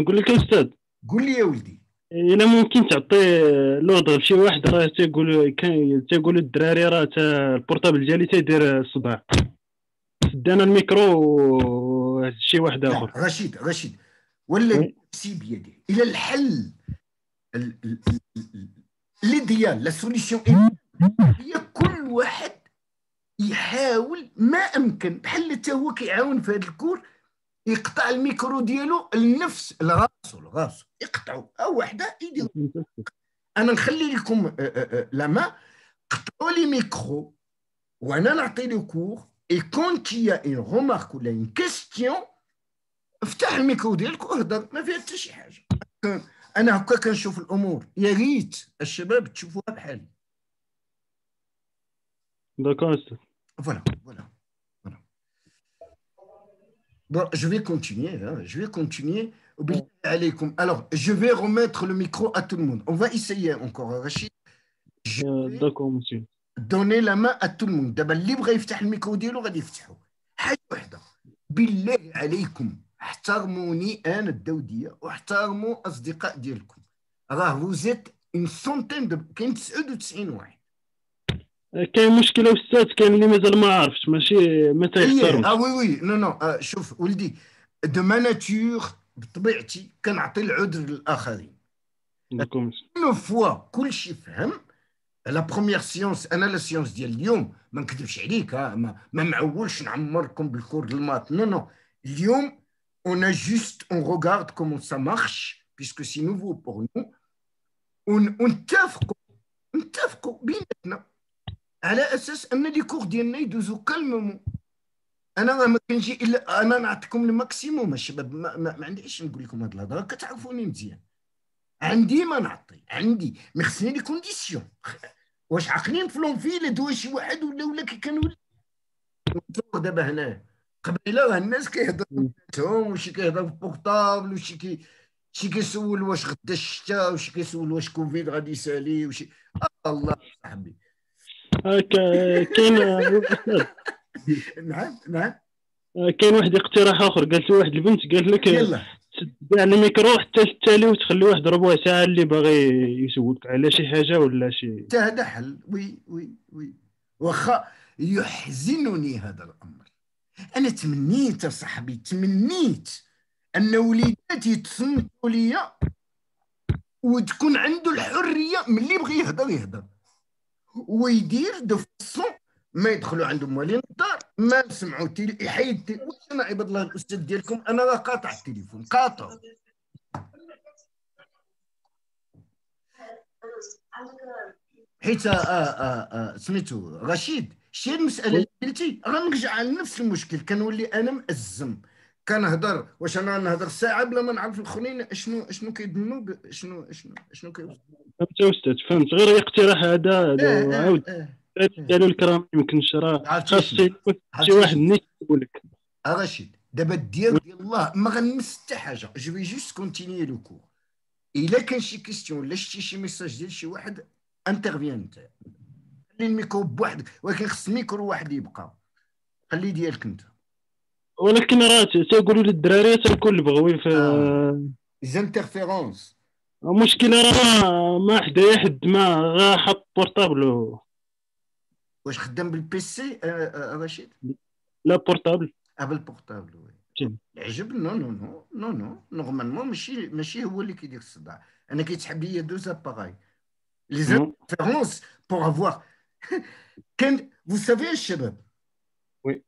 نقول لك استاذ، قول لي يا ولدي. الا ممكن تعطي لوردر لشي واحد راه تيقولوا الدراري راه البورطابل ديالي تيدير الصداع، سدانا الميكرو شي واحد اخر. رشيد ولا سي بيدي الى الحل ليديال لا سوليسيون هي كل واحد يحاول ما امكن. بحال حتى هو كيعاون في هذا الكور يقطع الميكرو ديالو لنفس لراسو يقطعوا او وحده يدير. انا نخلي لكم لما قطعوا لي ميكرو وانا نعطي لو كور اي كونت يا اون رومارك ولا اون كيستيون افتح الميكرو ديالك وهضر، ما فيها حتى شي حاجه. انا هكا كنشوف الامور. يا ريت الشباب تشوفوها بحالي. داكور استاذ. Voilà. Bon, je vais continuer. Oubliez alaykoum. Alors, je vais remettre le micro à tout le monde. On va essayer encore, Rachid. D'accord, monsieur. Donner la main à tout le monde. D'abord, libre يفتح الميكرو ديالو غادي يفتحوا. حاجة واحدة. بالله عليكم احترموني أنا الدودية واحترموا أصدقاء ديالكم. راه وزيت une centaine كاين 99 واحد. كاين مشكله استاذ، كاين اللي مازال ما عرفتش ماشي متى يختاروا. وي نو شوف ولدي دو ما ناتور بطبيعتي كنعطي العذر للاخرين. اون فوا كلشي فهم. لا بروميير سيونس انا لا سيونس ديال اليوم ما نكذبش عليك ما معولش نعمركم بالكور المات. نو اليوم on a juste on regarde comment ça marche puisque c'est nouveau pour nous. ونتفقوا بيناتنا على اساس ان لي كور ديالنا يدوزو كالمومون. انا ما كنجي الا انا نعطيكم الماكسيموم الشباب. ما عنديش نقول لكم هاد الهضره، كتعرفوني مزيان. عندي ما نعطي عندي، مي خصني لي كونديسيون. واش عاقلين في لونفيل دوا شي واحد ولا كي كنولي دابا هنا قبيله راه الناس كيهضروا بيناتهم وشي كيهضر في بورطابل وشي كيسول واش غدا الشتا وشي كيسول واش كوفيد غادي يسالي وشي الله صاحبي. كاين نعم كاين واحد اقتراح اخر. قالت له واحد البنت قالت لك يلا كاع الميكرو حتى التالي وتخلي واحد ربع ساعه اللي باغي يسولك على شي حاجه ولا شي. هذا حل. وي واخا يحزنني هذا الامر انا تمنيت صاحبي، تمنيت ان وليداتي يتصنتوا ليا وتكون عنده الحريه ملي يبغي يهضر يهضر ويدير دو فاسون ما يدخلوا عندهم موالين الدار، ما نسمعوا يحيد واش انا عباد الله الاستاذ ديالكم انا راه قاطع التليفون قاطع. حيت سميتو رشيد شتي المساله اللي قلتي غنرجع على نفس المشكل، كنولي انا مأزم كنهضر واش انا نهضر ساعه بلا ما نعرف الاخرين شنو كيظنوا شنو كيوصل. فهمت يا استاذ فهمت، غير اقتراح هذا عاود ديالو الكرام يمكنش راه خاص شي واحد نيت يقول لك. رشيد دابا الديال ديال الله ما غنمس حتى حاجه، جو في جوست كونتينيي لو كور. الا كان شي كيستيون ولا شتي شي ميساج ديال شي واحد انترفيان انت، خلي الميكرو بوحدك، ولكن خص الميكرو واحد يبقى، خلي ديالك انت. ولكن راه تيقولوا للدراري تيكون البغوي في زانترفيرونس. المشكله راه ما حدايا حد ما غا حط بورطابل. واش خدام بالبيسي رشيد؟ لا بورطابل. بالبورطابل وي. العجب نو نو نو نو نو نورمالمون ماشي هو اللي كيدير الصداع، انا كيتحب ليا دو زاباراي لي زانترفيرونس بور افوار. كان vous savez الشباب وي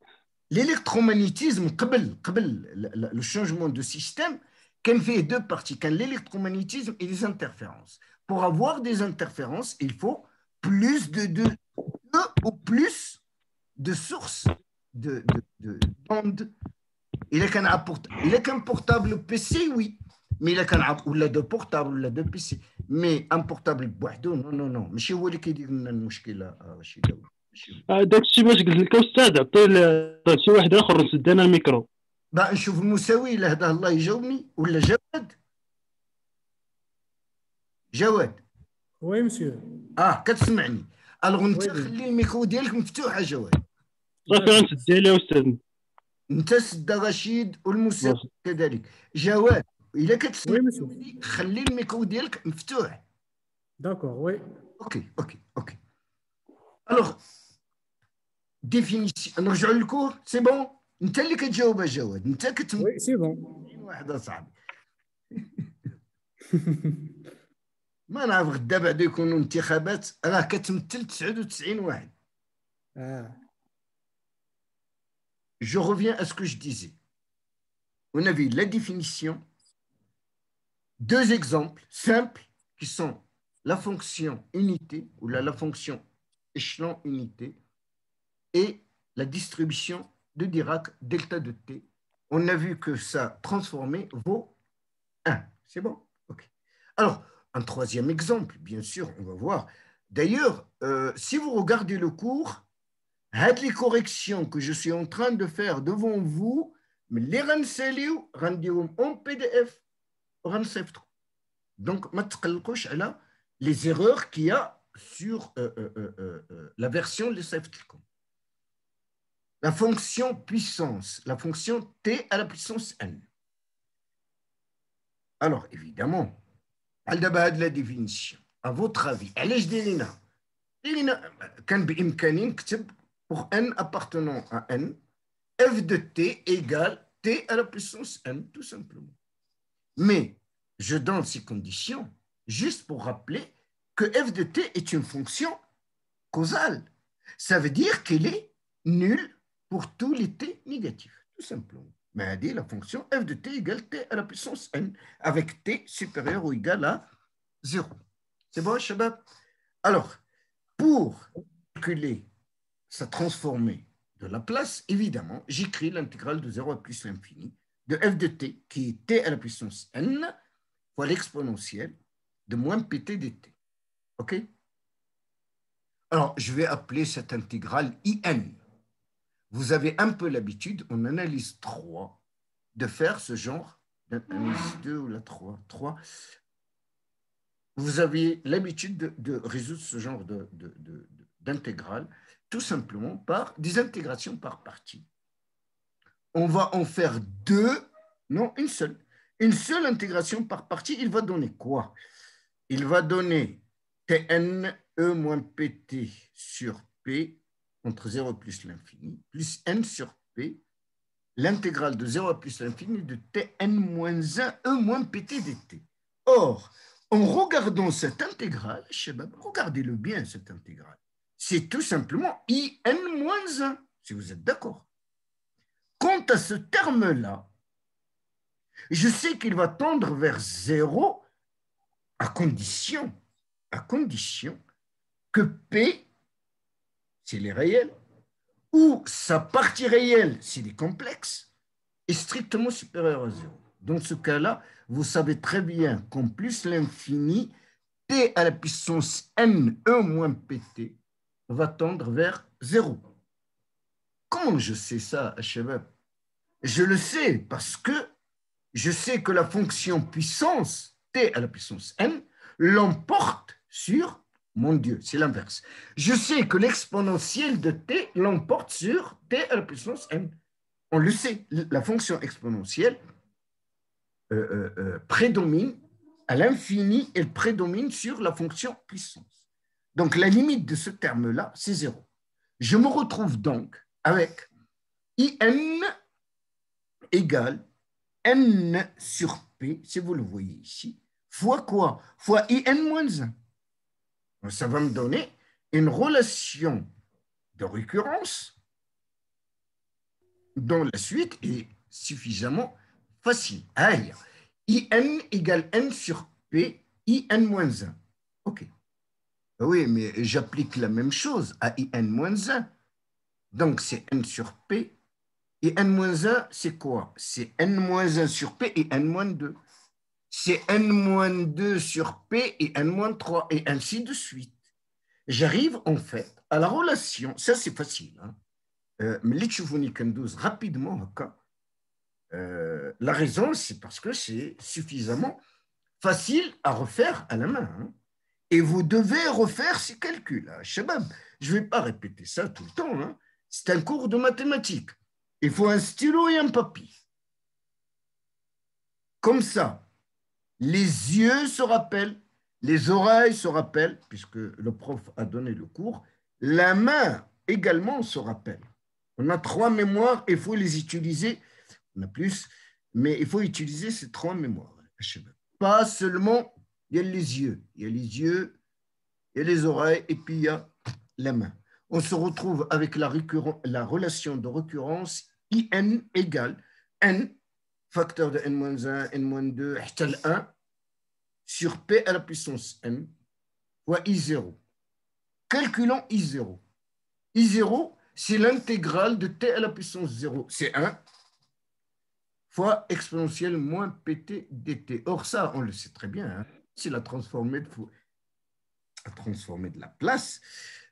l'électromagnétisme قبل le changement de système كان فيه deux parties، كان l'électromagnétisme et les interférences. Pour avoir des interférences il faut plus de deux ou plus de sources d'ondes. إلا كان portable PC oui، mais إلا كان ولا دو بورتابل ولا دو بي سي، مي ان بورتابل بوحدو نو نو نو ماشي هو اللي كيدير لنا المشكله رشيد. داك الشيء باش قلت لك استاذ عطي شي واحد اخر نسد انا الميكرو. نشوف المساوي الا هداه الله يجاوبني ولا جواد. وي مسيو. كتسمعني؟ الوغ انت خلي الميكرو ديالك مفتوح جواد. صافي غنسد ديالي استاذ. انت سد رشيد والمساوي كذلك. جواد الا كتسمعني خلي الميكرو ديالك مفتوح. داكور وي. اوكي. الوغ ديفينيسيون نرجعوا للكور سي بون. انت اللي كتجاوب جواد، انت وي سي بون. واحد اصاحبي ما نعرف غدا بعد يكونوا انتخابات راه كتمثل 99 واحد. Je reviens à ce que je disais. On a vu la définition, deux exemples simples qui sont la fonction unité ou la fonction échelon unité et la distribution de Dirac delta de t. On a vu que ça transformé vaut 1. C'est bon? Ok. Alors, un troisième exemple, bien sûr, on va voir. D'ailleurs, si vous regardez le cours, les corrections que je suis en train de faire devant vous, les rendez-vous en PDF, donc les erreurs qu'il y a sur la version de Safetcom. La fonction puissance, la fonction t à la puissance n. Alors, évidemment, la définition, à votre avis, علاش دايرينها كان بإمكاني نكتب pour n appartenant à n, f de t égale t à la puissance n, tout simplement. Mais je donne ces conditions juste pour rappeler que f de t est une fonction causale. Ça veut dire qu'elle est nulle pour tous les t négatifs, tout simplement. Mais elle dit la fonction f de t égale t à la puissance n, avec t supérieur ou égal à 0. C'est bon, Shabab? Alors, pour calculer sa transformée de la place, évidemment, j'écris l'intégrale de 0 à plus l'infini de f de t, qui est t à la puissance n, fois l'exponentielle de moins pt dt. OK? Alors, je vais appeler cette intégrale in. Vous avez un peu l'habitude, en analyse 3, de faire ce genre d'analyse 2 ou la 3. Vous avez l'habitude de résoudre ce genre d'intégrale tout simplement par des intégrations par partie. On va en faire deux, non, une seule. Une seule intégration par partie, il va donner quoi? Il va donner Tn E moins Pt sur P entre 0 plus l'infini, plus N sur P l'intégrale de 0 à plus l'infini de Tn moins 1 E moins Pt dt. Or, en regardant cette intégrale, regardez-le bien, cette intégrale, c'est tout simplement In moins 1, si vous êtes d'accord. Quant à ce terme-là, je sais qu'il va tendre vers 0 à condition que P, s'il est réel, ou sa partie réelle, s'il est complexe, est strictement supérieur à 0. Dans ce cas-là, vous savez très bien qu'en plus l'infini, T à la puissance N, E moins Pt, va tendre vers 0. Comment je sais ça, Shabab? Je le sais parce que je sais que la fonction puissance, T à la puissance N, l'emporte sur, mon Dieu, c'est l'inverse. Je sais que l'exponentielle de T l'emporte sur T à la puissance N. On le sait, la fonction exponentielle prédomine à l'infini, elle prédomine sur la fonction puissance. Donc la limite de ce terme-là, c'est 0. Je me retrouve donc avec IN égale N sur P, si vous le voyez ici, fois quoi? Fois IN moins 1. Ça va me donner une relation de récurrence dont la suite est suffisamment facile. Aïe. IN égale N sur P, IN moins 1. OK. Oui, mais j'applique la même chose à IN moins 1. Donc, c'est N sur P. Et N-1, c'est quoi? C'est N-1 sur P et N-2. C'est N-2 sur P et N-3, et ainsi de suite. J'arrive en fait à la relation, ça c'est facile, mais rapidement, la raison c'est parce que c'est suffisamment facile à refaire à la main. Et vous devez refaire ces calculs. Shabab, je ne vais pas répéter ça tout le temps. C'est un cours de mathématiques. Il faut un stylo et un papier. Comme ça, les yeux se rappellent, les oreilles se rappellent, puisque le prof a donné le cours, la main également se rappelle. On a 3 mémoires, il faut les utiliser. On a plus, mais il faut utiliser ces 3 mémoires. Pas seulement, il y a les yeux, il y a les oreilles, et puis il y a la main. On se retrouve avec la relation de récurrence IN égale N, facteur de N-1, N-2, 1, sur P à la puissance N, fois I0. Calculons I0. I0, c'est l'intégrale de T à la puissance 0, c'est 1, fois exponentielle moins PT dt. Or, ça, on le sait très bien, c'est la transformée de la place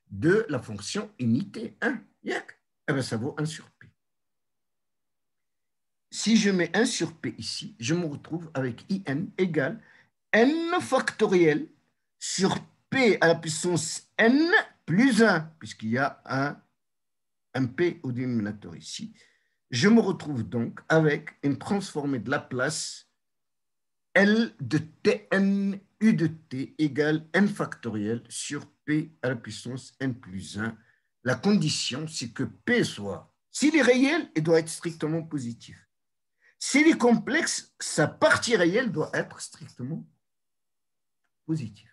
de la fonction unité 1. Eh bien, ça vaut 1 sur P. Si je mets 1 sur P ici, je me retrouve avec IN égale N factoriel sur P à la puissance N plus 1, puisqu'il y a un P au dénominateur ici. Je me retrouve donc avec une transformée de la place L de Tn U de T égale N factoriel sur P à la puissance N plus 1. La condition, c'est que P soit, s'il est réel, il doit être strictement positif. S'il est complexe, sa partie réelle doit être strictement positive.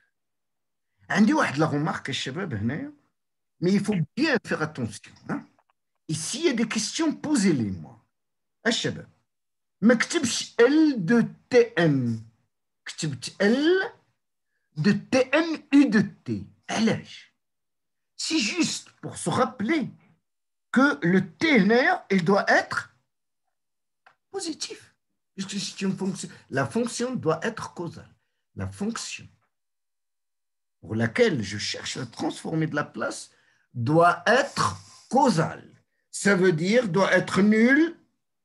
عندي واحد la remarque, الشباب هنايا, mais il faut bien faire attention. Ici, il y a des questions, posez-les-moi. الشباب, ما كتبش L de Tn, كتبت L de Tn U de T. علاش? C'est juste pour se rappeler que le Tn, il doit être positif, puisque c'est une fonction. La fonction doit être causale. La fonction pour laquelle je cherche à transformer de la place doit être causale. Ça veut dire doit être nul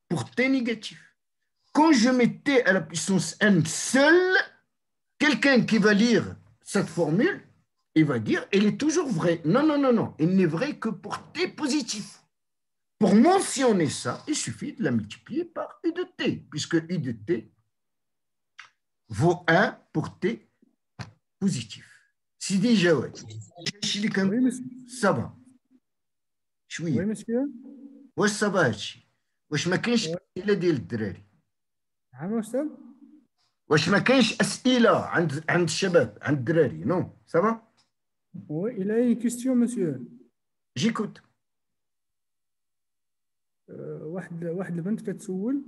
pour t négatif. Quand je mets t à la puissance n seul, quelqu'un qui va lire cette formule, il va dire elle est toujours vraie. Non, non, non, non. Elle n'est vraie que pour t positif. Pour mentionner ça, il suffit de la multiplier par U de T, puisque U de T vaut 1 pour T positif. Sidi Jawad, Oui, monsieur. ça va. Oui, monsieur. Ouais, ça va. واش ما كاينش اسئله ديال الدراري؟ عام أستاذ؟ واش ما كاينش اسئله عند الشباب عند الدراري؟ نو سافا. Oui, il a une question, monsieur. جيكوت. واحد البنت كتسول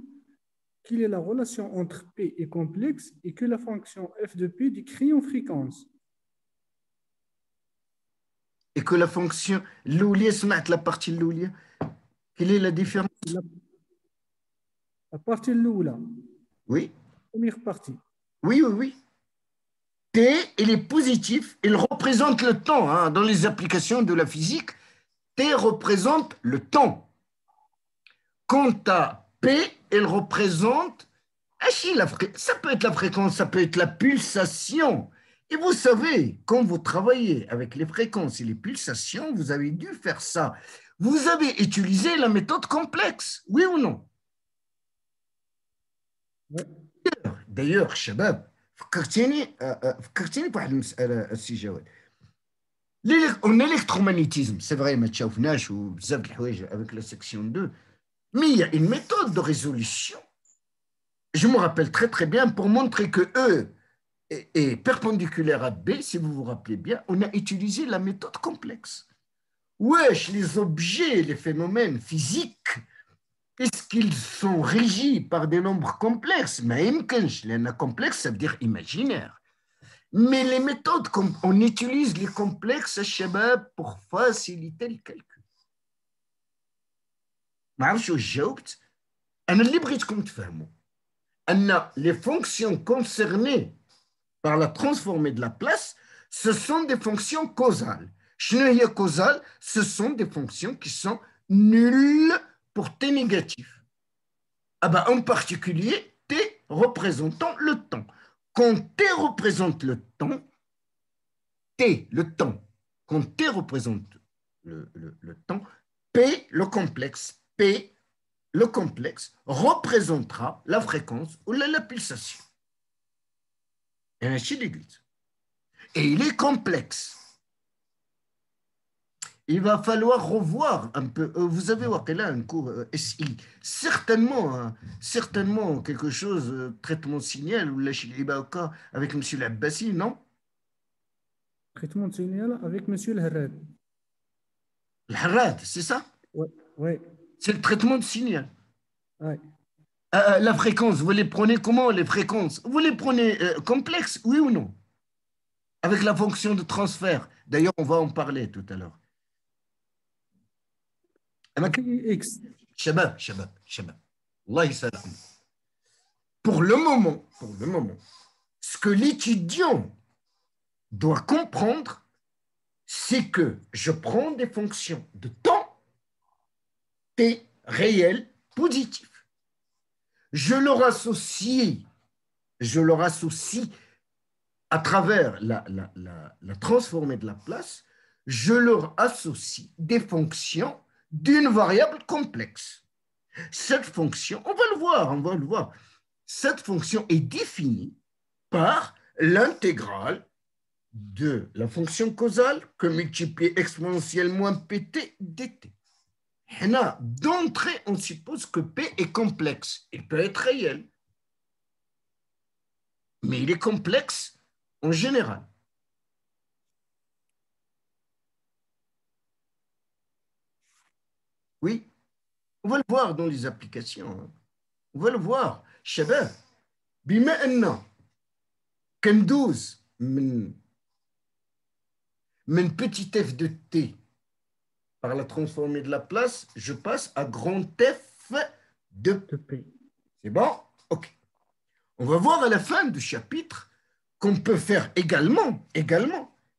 quelle est la relation entre P et complexe et que la fonction f de P décrit en fréquence. Et que la fonction l'oulia سمعت la partie l'oulia. Quelle est la différence? La partie l'oula. Oui. Première partie. Oui, oui, oui. T, il est positif, il représente le temps. Hein. Dans les applications de la physique, T représente le temps. Quant à P, elle représente, ça peut être la fréquence, ça peut être la pulsation. Et vous savez, quand vous travaillez avec les fréquences et les pulsations, vous avez dû faire ça. Vous avez utilisé la méthode complexe, oui ou non? Ouais. D'ailleurs, Shabab, فكرتيني بواحد المسألة السي جواد. En électromagnétisme, c'est vrai, ما تشوفناش وبزاف د الحوايج avec la section 2, mais il y a une méthode de résolution. Je me rappelle très très bien pour montrer que E est perpendiculaire à B, si vous vous rappelez bien, on a utilisé la méthode complexe. Wesh, les objets, les phénomènes physiques, est-ce qu'ils sont régis par des nombres complexes? Mais les complexes, ça veut dire imaginaire. Mais les méthodes, on utilise les complexes Shabab, pour faciliter le calcul. ما عرفتش واش جاوبت. أنا اللي بغيتكم تفهموا أن les fonctions concernées par la transformée de la place, ce sont des fonctions causales. شنو هي causale? Ce sont des fonctions qui sont nulles pour t négatif. Ah ben, en particulier, t représentant le temps. Quand t représente le temps, quand t représente le temps, P, le complexe, représentera la fréquence ou la pulsation. Et il est complexe. Il va falloir revoir un peu. Vous avez là un cours SI. Certainement quelque chose, traitement signal, ou avec M. Labbassi, non? Traitement de signal avec M. Harrad. Harrad, c'est ça? Oui. Ouais. C'est le traitement de signal. Ouais. La fréquence, vous les prenez comment, les fréquences? Vous les prenez complexes, oui ou non? Avec la fonction de transfert. D'ailleurs, on va en parler tout à l'heure. X. Shabab. Allah ysalam. Pour le moment, ce que l'étudiant doit comprendre, c'est que je prends des fonctions de temps, T réel, positif. Je leur associe à travers la transformée de la place, je leur associe des fonctions d'une variable complexe. Cette fonction, on va le voir, cette fonction est définie par l'intégrale de la fonction causale que multiplie exponentielle moins pt dt. D'entrée, on suppose que P est complexe. Il peut être réel, mais il est complexe en général. Oui, on va le voir dans les applications. On va le voir. Shabab, bima anna كندوز من petit f de t par la transformée de la place, je passe à grand F de P. C'est bon? Ok. On va voir à la fin du chapitre qu'on peut faire également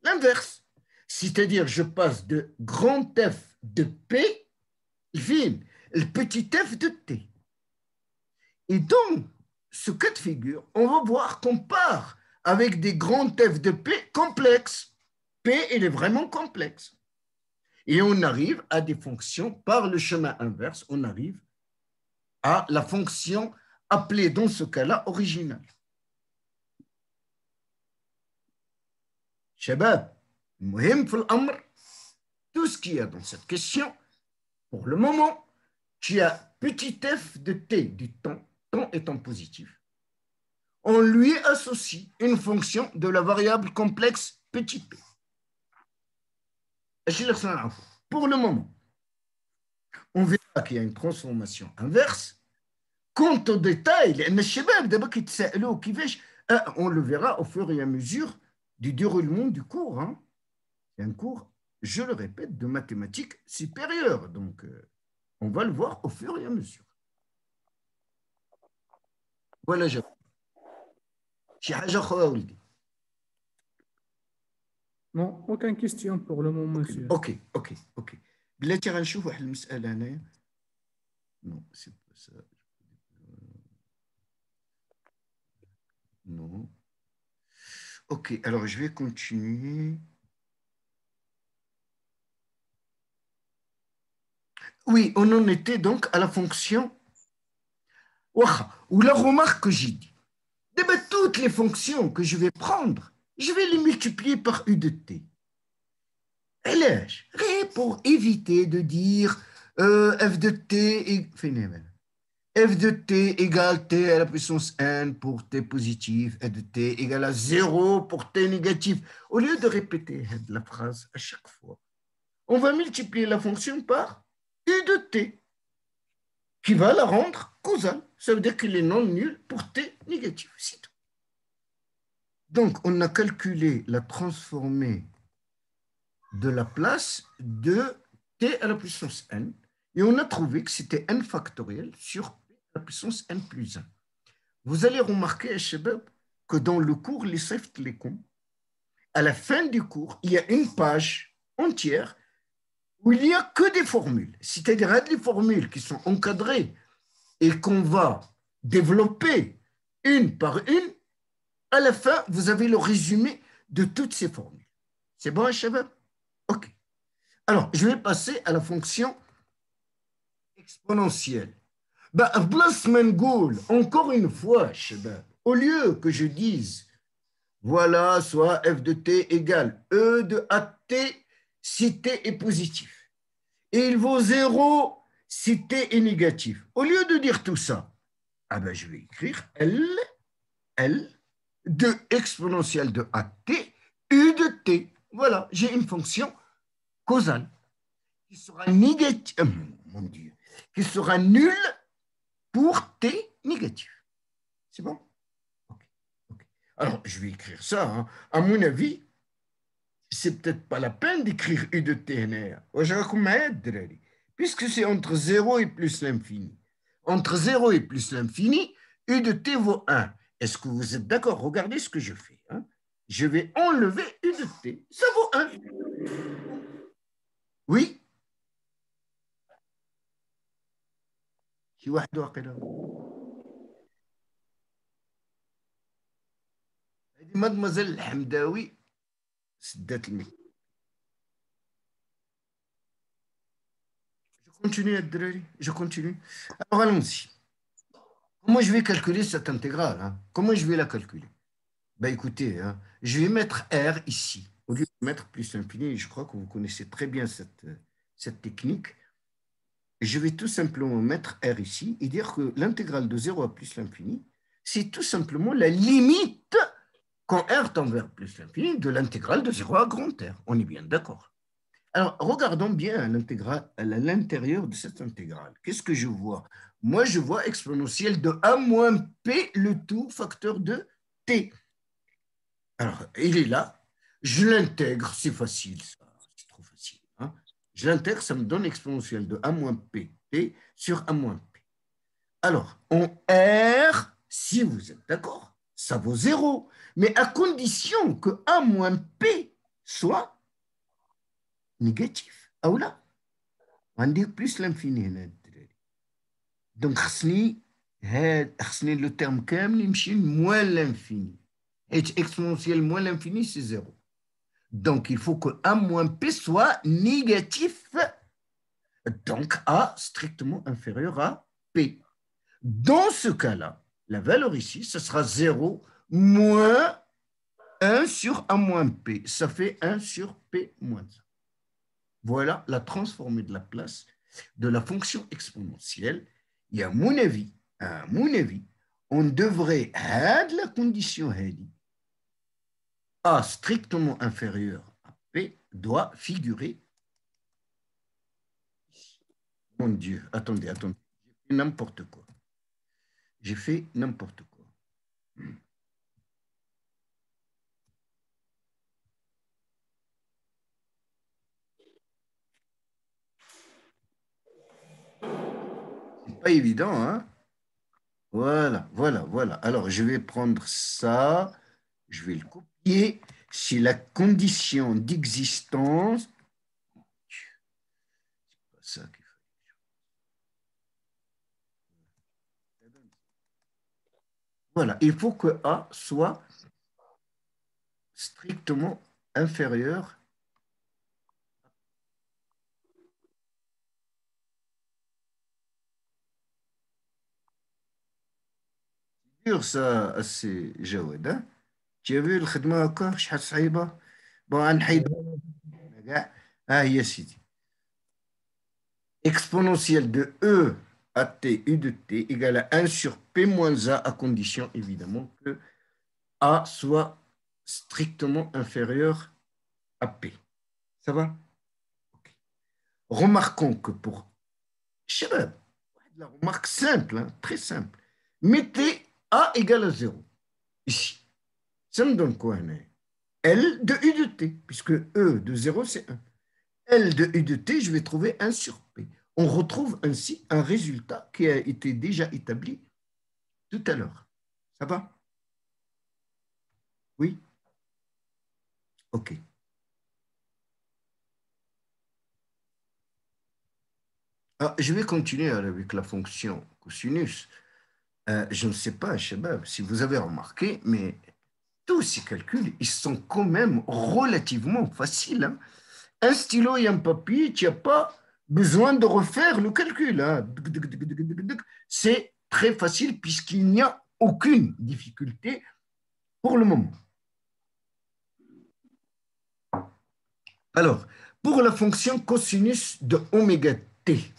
l'inverse. C'est-à-dire, je passe de grand F de P, le petit f de t. Et dans ce cas de figure, on va voir qu'on part avec des grands f de P complexes. P, il est vraiment complexe. Et on arrive à des fonctions, par le chemin inverse, on arrive à la fonction appelée dans ce cas-là originale. Shabab, muhim fil amr, tout ce qu'il y a dans cette question, pour le moment, tu as petit f de t du temps étant positif, on lui associe une fonction de la variable complexe petit p. Pour le moment, on verra qu'il y a une transformation inverse. Quant au détail, on le verra au fur et à mesure du déroulement du cours. Hein. C'est un cours, je le répète, de mathématiques supérieures. Donc, on va le voir au fur et à mesure. Voilà, je. Non, aucune question pour le moment, monsieur. Ok. بلاتي غنشوف واحد المسألة هنايا. Non, c'est pas ça. Non. Ok, alors je vais continuer. Oui, on en était donc à la fonction ou la remarque que j'ai dit. Toutes les fonctions que je vais prendre, je vais les multiplier par u de t. Pour éviter de dire f de t f de t égale t à la puissance n pour t positif, f de t égale à 0 pour t négatif. Au lieu de répéter la phrase à chaque fois, on va multiplier la fonction par u de t, qui va la rendre causale. Ça veut dire qu'il est non nul pour t négatif. C'est tout. Donc, on a calculé la transformée de la place de t à la puissance n, et on a trouvé que c'était n factoriel sur p à la puissance n plus 1. Vous allez remarquer, Shabab, que dans le cours Les Seft Telecom, à la fin du cours, il y a une page entière où il n'y a que des formules, c'est-à-dire des formules qui sont encadrées et qu'on va développer une par une. À la fin, vous avez le résumé de toutes ces formules. C'est bon, Shabab? Ok. Alors, je vais passer à la fonction exponentielle. Encore une fois, Shabab, au lieu que je dise, voilà, soit f de t égale e de at si t est positif, et il vaut 0 si t est négatif. Au lieu de dire tout ça, je vais écrire L de exponentielle de at, u de t. Voilà, j'ai une fonction causale qui sera négative, mon Dieu, qui sera nulle pour t négatif. C'est bon? Okay. Alors, je vais écrire ça. Hein. À mon avis, c'est peut-être pas la peine d'écrire u de t. Puisque c'est entre 0 et plus l'infini. Entre 0 et plus l'infini, u de t vaut 1. Est-ce que vous êtes d'accord? Regardez ce que je fais. Hein. Je vais enlever u de t. Ça vaut 1. Oui? Mademoiselle Hamdawi, سدات الميكرو. Je continue. Alors allons-y. Comment je vais calculer cette intégrale? Hein? Comment je vais la calculer? Écoutez, hein, je vais mettre R ici. Au lieu de mettre plus l'infini, je crois que vous connaissez très bien cette technique. Je vais tout simplement mettre R ici et dire que l'intégrale de 0 à plus l'infini, c'est tout simplement la limite, quand R tend vers plus l'infini, de l'intégrale de 0 à grand R. On est bien d'accord. Alors, regardons bien à l'intérieur de cette intégrale. Qu'est-ce que je vois? Moi, je vois exponentielle de a moins p, le tout facteur de t. Alors, il est là. Je l'intègre, c'est facile, ça. C'est trop facile. Hein? Je l'intègre, ça me donne exponentielle de a moins p, t sur a moins p. Alors, en R, si vous êtes d'accord, ça vaut 0. Mais à condition que a moins p soit négatif. Ah là, on dit plus l'infini. Donc, le terme كامل يمشي moins l'infini. Exponentielle moins l'infini, c'est 0. Donc, il faut que a moins p soit négatif. Donc, a strictement inférieur à p. Dans ce cas-là, la valeur ici, ce sera 0 moins 1 sur a moins p. Ça fait 1 sur p moins 1. Voilà la transformée de la place de la fonction exponentielle Et à mon avis, on devrait, la condition A strictement inférieur à P doit figurer. Mon Dieu, attendez, j'ai fait n'importe quoi. J'ai fait n'importe quoi. C'est pas évident, hein? Voilà. Alors, je vais prendre ça, je vais le copier. C'est la condition d'existence. C'est pas ça qu'il faut. Voilà, il faut que A soit strictement inférieur. C'est dur ça, c'est Jawed, hein? Tu as vu le khidma هكا شحال صعيبة؟ bon غنحيد كاع هي سيدي. Exponentielle de E à T, U de T égale à 1 sur P moins A à condition évidemment que A soit strictement inférieur à P. Ça va? Okay. Remarquons que pour Shabab, la remarque simple, hein, très simple. Mettez A égale à 0 ici. Ça me donne quoi? L de U de T, puisque E de 0 c'est 1. L de U de T, je vais trouver 1 sur P. On retrouve ainsi un résultat qui a été déjà établi tout à l'heure. Ça va? Oui? OK. Alors, je vais continuer avec la fonction cosinus. Je ne sais pas, Shabab, si vous avez remarqué, mais tous ces calculs, ils sont quand même relativement faciles. Hein? Un stylo et un papier, tu n'as pas besoin de refaire le calcul. Hein? C'est très facile puisqu'il n'y a aucune difficulté pour le moment. Alors, pour la fonction cosinus de oméga t,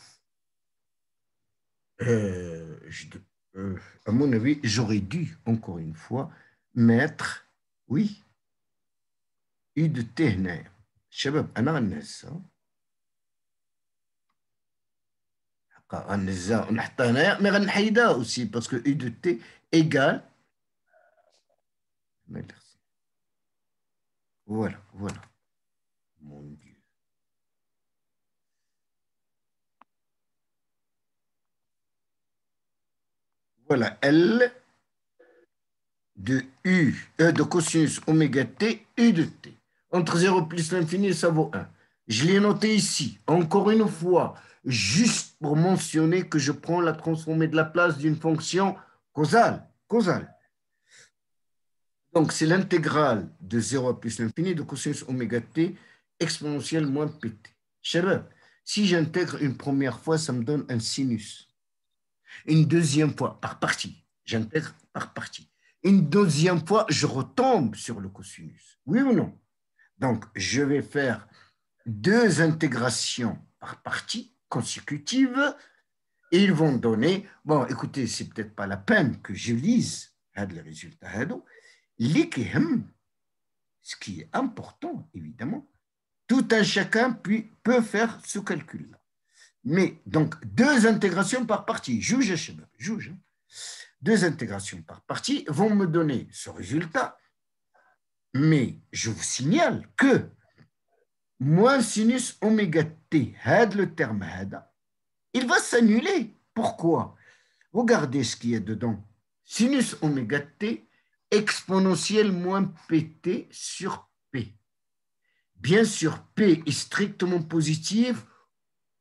à mon avis, j'aurais dû, encore une fois, mettre, oui, U de T هنا. شباب أنا غنهزها غنهزها ونحطها هنايا مي غنحيدها aussi parce que U de T égale voilà mon Dieu. Voilà L de U de cosinus oméga T U de T. Entre 0 plus l'infini, ça vaut 1. Je l'ai noté ici, encore une fois, juste pour mentionner que je prends la transformée de la place d'une fonction causale. Donc, c'est l'intégrale de 0 à plus l'infini de cosinus oméga T exponentielle moins pt. Chabab, si j'intègre une première fois, ça me donne un sinus. Une deuxième fois, par partie, j'intègre par partie. Une deuxième fois, je retombe sur le cosinus. Oui ou non? Donc, je vais faire 2 intégrations par partie consécutives et ils vont donner, bon, écoutez, c'est peut-être pas la peine que je lise les résultats. Ce qui est important, évidemment, tout un chacun peut faire ce calcul-là. Mais donc, 2 intégrations par partie, juge. 2 intégrations par partie vont me donner ce résultat. Mais je vous signale que moins sinus oméga t, le terme il va s'annuler. Pourquoi? Regardez ce qu'il y a dedans. Sinus oméga t exponentielle moins pt sur p. Bien sûr, p est strictement positive.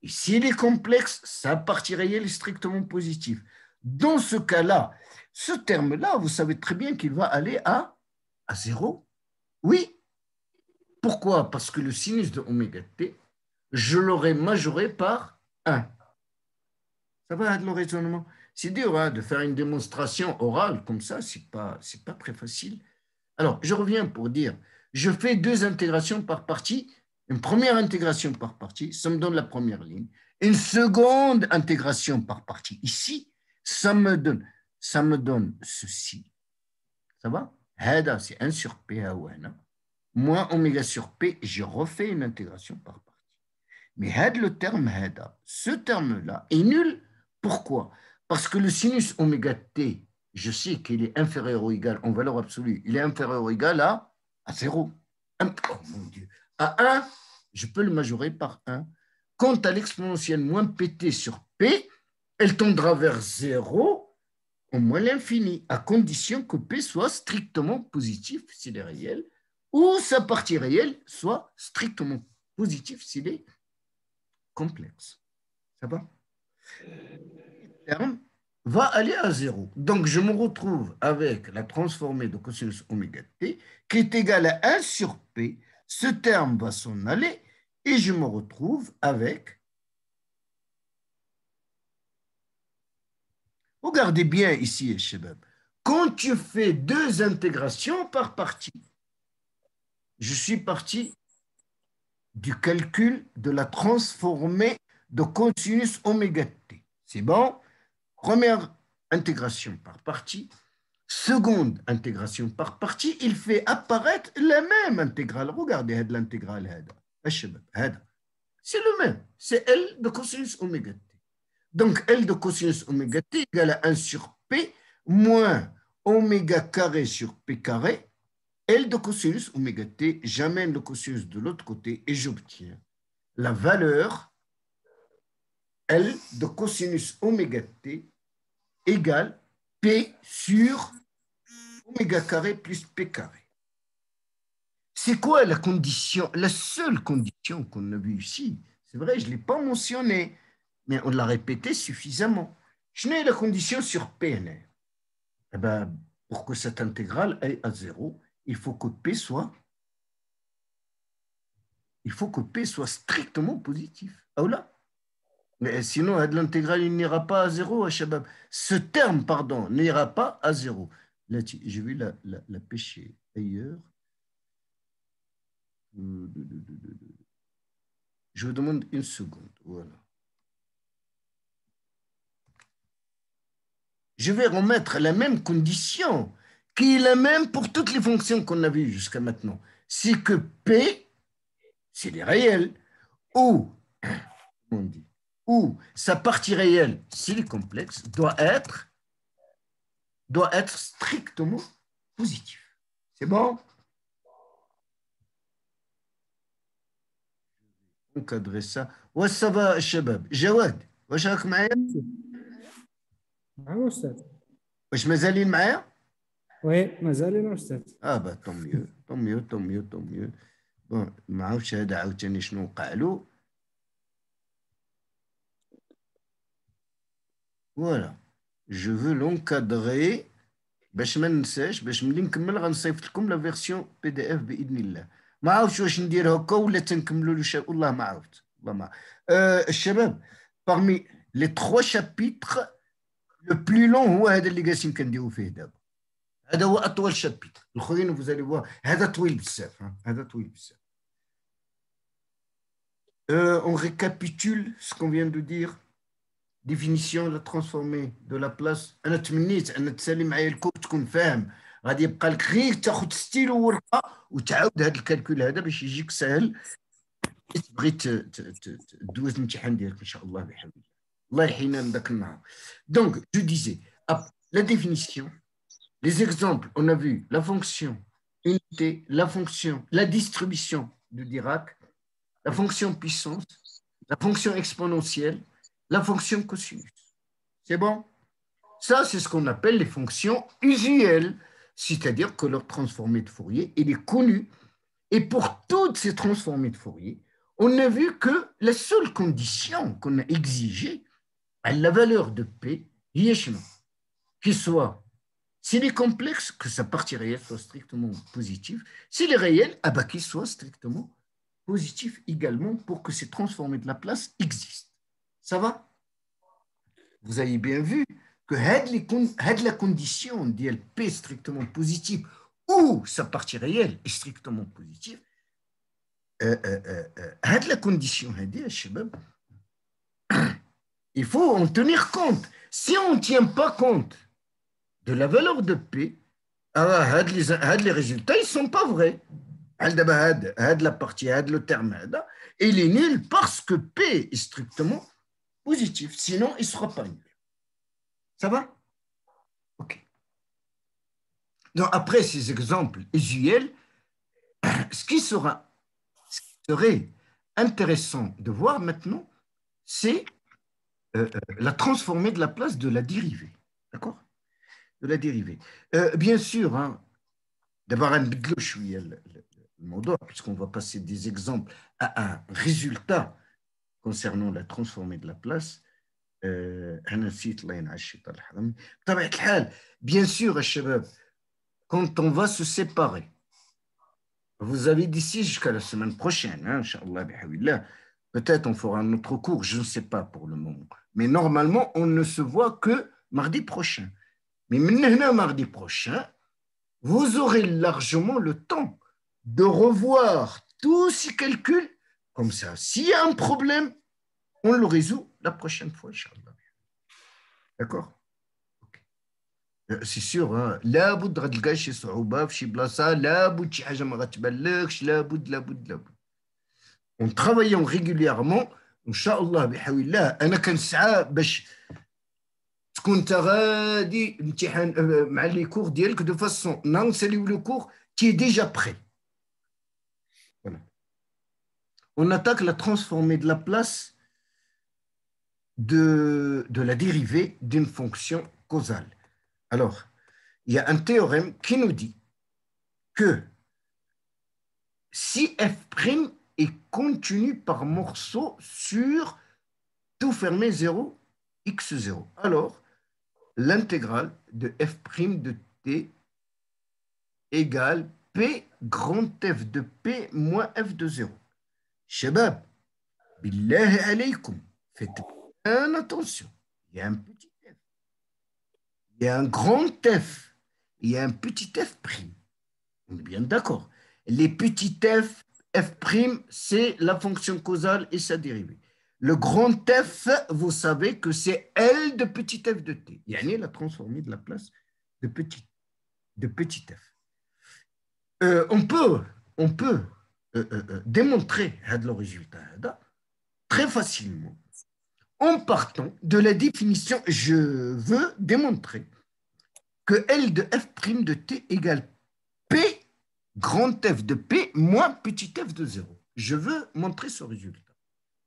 Et s'il est complexe, sa partie réelle est strictement positive. Dans ce cas-là, ce terme-là, vous savez très bien qu'il va aller à 0. Oui. Pourquoi? Parce que le sinus de oméga t, je l'aurais majoré par 1. Ça va, le raisonnement? C'est dur hein, de faire une démonstration orale comme ça, c'est pas très facile. Alors, je reviens pour dire, je fais 2 intégrations par partie. Une première intégration par partie, ça me donne la première ligne. Une seconde intégration par partie. Ici, ça me donne ceci. Ça va? Hada, c'est 1 sur P à Ouana. Moins oméga sur P, je refais une intégration par partie. Mais had le terme hada, ce terme-là est nul. Pourquoi? Parce que le sinus oméga t, je sais qu'il est inférieur ou égal en valeur absolue, il est inférieur ou égal à 0. Oh mon Dieu. À 1, je peux le majorer par 1. Quant à l'exponentielle moins pt sur p, elle tendra vers 0 au moins l'infini, à condition que p soit strictement positif s'il est réel, ou sa partie réelle soit strictement positive s'il est complexe. Ça va? Le terme va aller à 0. Donc, je me retrouve avec la transformée de cosinus oméga t qui est égale à 1 sur P. Ce terme va s'en aller et je me retrouve avec... Regardez bien ici, Chebab. Quand tu fais 2 intégrations par partie, je suis parti du calcul de la transformée de cosinus oméga t. C'est bon? Première intégration par partie. Seconde intégration par partie, il fait apparaître la même intégrale. Regardez l'intégrale. C'est le même. C'est L de cosinus oméga t. Donc, L de cosinus oméga t égale à 1 sur P moins oméga carré sur P carré. L de cosinus oméga t, j'amène le cosinus de l'autre côté et j'obtiens la valeur L de cosinus oméga t égale P sur oméga carré plus P carré. C'est quoi la condition, la seule condition qu'on a vue ici? C'est vrai, je ne l'ai pas mentionné, mais on l'a répété suffisamment. Je n'ai la condition sur PNR. Eh ben, pour que cette intégrale aille à 0, il faut que P soit strictement positif. Ah là? Mais sinon, l'intégrale n'ira pas à 0, Shabab. Ce terme, pardon, n'ira pas à 0. Là, j'ai vu la pêcher ailleurs. Je vous demande une seconde. Voilà. Je vais remettre la même condition qui est la même pour toutes les fonctions qu'on a vues jusqu'à maintenant. C'est que P, c'est les réels, ou, on dit, ou sa partie réelle, c'est les complexes, doit être strictement positif. C'est bon? encadrer ça. واش صافا الشباب؟ جواد واش راك معايا؟ معايا أستاذ. واش مازالين معايا؟ وي مازالين أستاذ. با طون ميو. بون ما عرفتش هذا عاوتاني شنو وقع له. فوالا جو فو لونكادري باش ما ننساش، باش ملي نكمل غنصيفط لكم لا فيرسيون PDF باذن الله. ما عرفتش واش ندير هكا ولا تنكملوا له والله ما عرفت. الشباب parmi les 3 chapitres le plus long هو هذا اللي جالسين كنديروا فيه دابا. هذا هو اطول شابيتر. الاخرين vous allez voir هذا طويل بزاف. هذا طويل بزاف. On récapitule ce qu'on vient de dire. Définition de la transformée de la place. أنا تمنيت أن تسالي معايا الكود تكون فاهم. غادي يبقى لك غير تاخذ ستيلو وورقه وتعاود هذا الكالكول هذا باش يجيك سهل. تبغي تدوز الامتحان ديالك ان شاء الله بحول الله. الله يحيينا من ذاك النهار. Donc, je disais, la définition, les exemples, on a vu la fonction unité, la fonction, la distribution de Dirac, la fonction puissance, la fonction exponentielle, la fonction cosinus. C'est bon? Ça, c'est ce qu'on appelle les fonctions usuelles, c'est-à-dire que leur transformée de Fourier, il est connu. Et pour toutes ces transformées de Fourier, on a vu que la seule condition qu'on a exigée à la valeur de P, qu'il soit, s'il est complexe, que sa partie réelle soit strictement positive, s'il est réel, qu'il soit strictement positif également pour que ces transformées de la place existent. Ça va? Vous avez bien vu que la condition de P strictement positive ou sa partie réelle est strictement positive, la condition, الشباب, Il faut en tenir compte. Si on ne tient pas compte de la valeur de P, alors les résultats ils ne sont pas vrais. La partie, le terme, il est nul parce que P est strictement positif. Sinon, il ne sera pas nul. Ça va? OK. Donc, après ces exemples usuels, ce qui serait intéressant de voir maintenant, c'est la transformée de la place de la dérivée. D'accord? De la dérivée. Bien sûr, hein, d'abord, un le puisqu'on va passer des exemples à un résultat concernant la transformée de la place. Bien sûr, quand on va se séparer, vous avez d'ici jusqu'à la semaine prochaine, hein, peut-être on fera un autre cours, je ne sais pas pour le moment. Mais normalement, on ne se voit que mardi prochain. Mais maintenant, mardi prochain, vous aurez largement le temps de revoir tous ces calculs. Comme ça, s'il y a un problème, on le résout la prochaine fois, Inch'Allah. D'accord? C'est sûr, hein? لابد غتلقى شي صعوبة في شي بلاصة، لابد شي حاجة ما غتبانلكش، لابد. En travaillant régulièrement, Inch'Allah بحول الله أنا كنسعى باش تكون انت غادي امتحان مع لي كور ديالك دو فاسون نساليو لو كور qui est déjà prêt. Voilà. On attaque la transformée de la place de la dérivée d'une fonction causale. Alors, il y a un théorème qui nous dit que si f' est continu par morceau sur tout fermé 0, x0, alors l'intégrale de f' de t égale p grand f de p moins f de 0. Shabab, billahi alaykoum, faites bien attention, il y a un petit f, il y a un grand f, il y a un petit f'. On est bien d'accord. Les petits f, f', c'est la fonction causale et sa dérivée. Le grand f, vous savez que c'est L de petit f de t. Il y a la transformée de la place de petit f. On peut démontrer le résultat très facilement en partant de la définition. Je veux démontrer que L de f' de t égale P grand F de P moins petit f de 0. Je veux montrer ce résultat.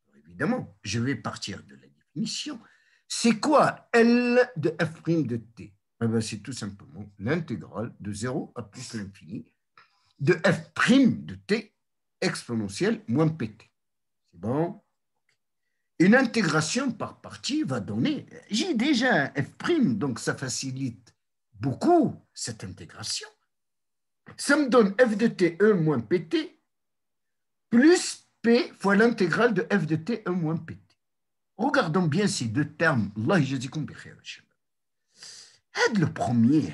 Alors, évidemment, je vais partir de la définition. C'est quoi L de f' de t? Eh bien, c'est tout simplement l'intégrale de 0 à plus l'infini de f' de t exponentielle moins pt. C'est bon? Une intégration par partie va donner, j'ai déjà un f', donc ça facilite beaucoup cette intégration. Ça me donne f de t 1 moins pt plus p fois l'intégrale de f de t 1 moins pt. Regardons bien ces deux termes. Allah yajzikum bi khair. Le premier,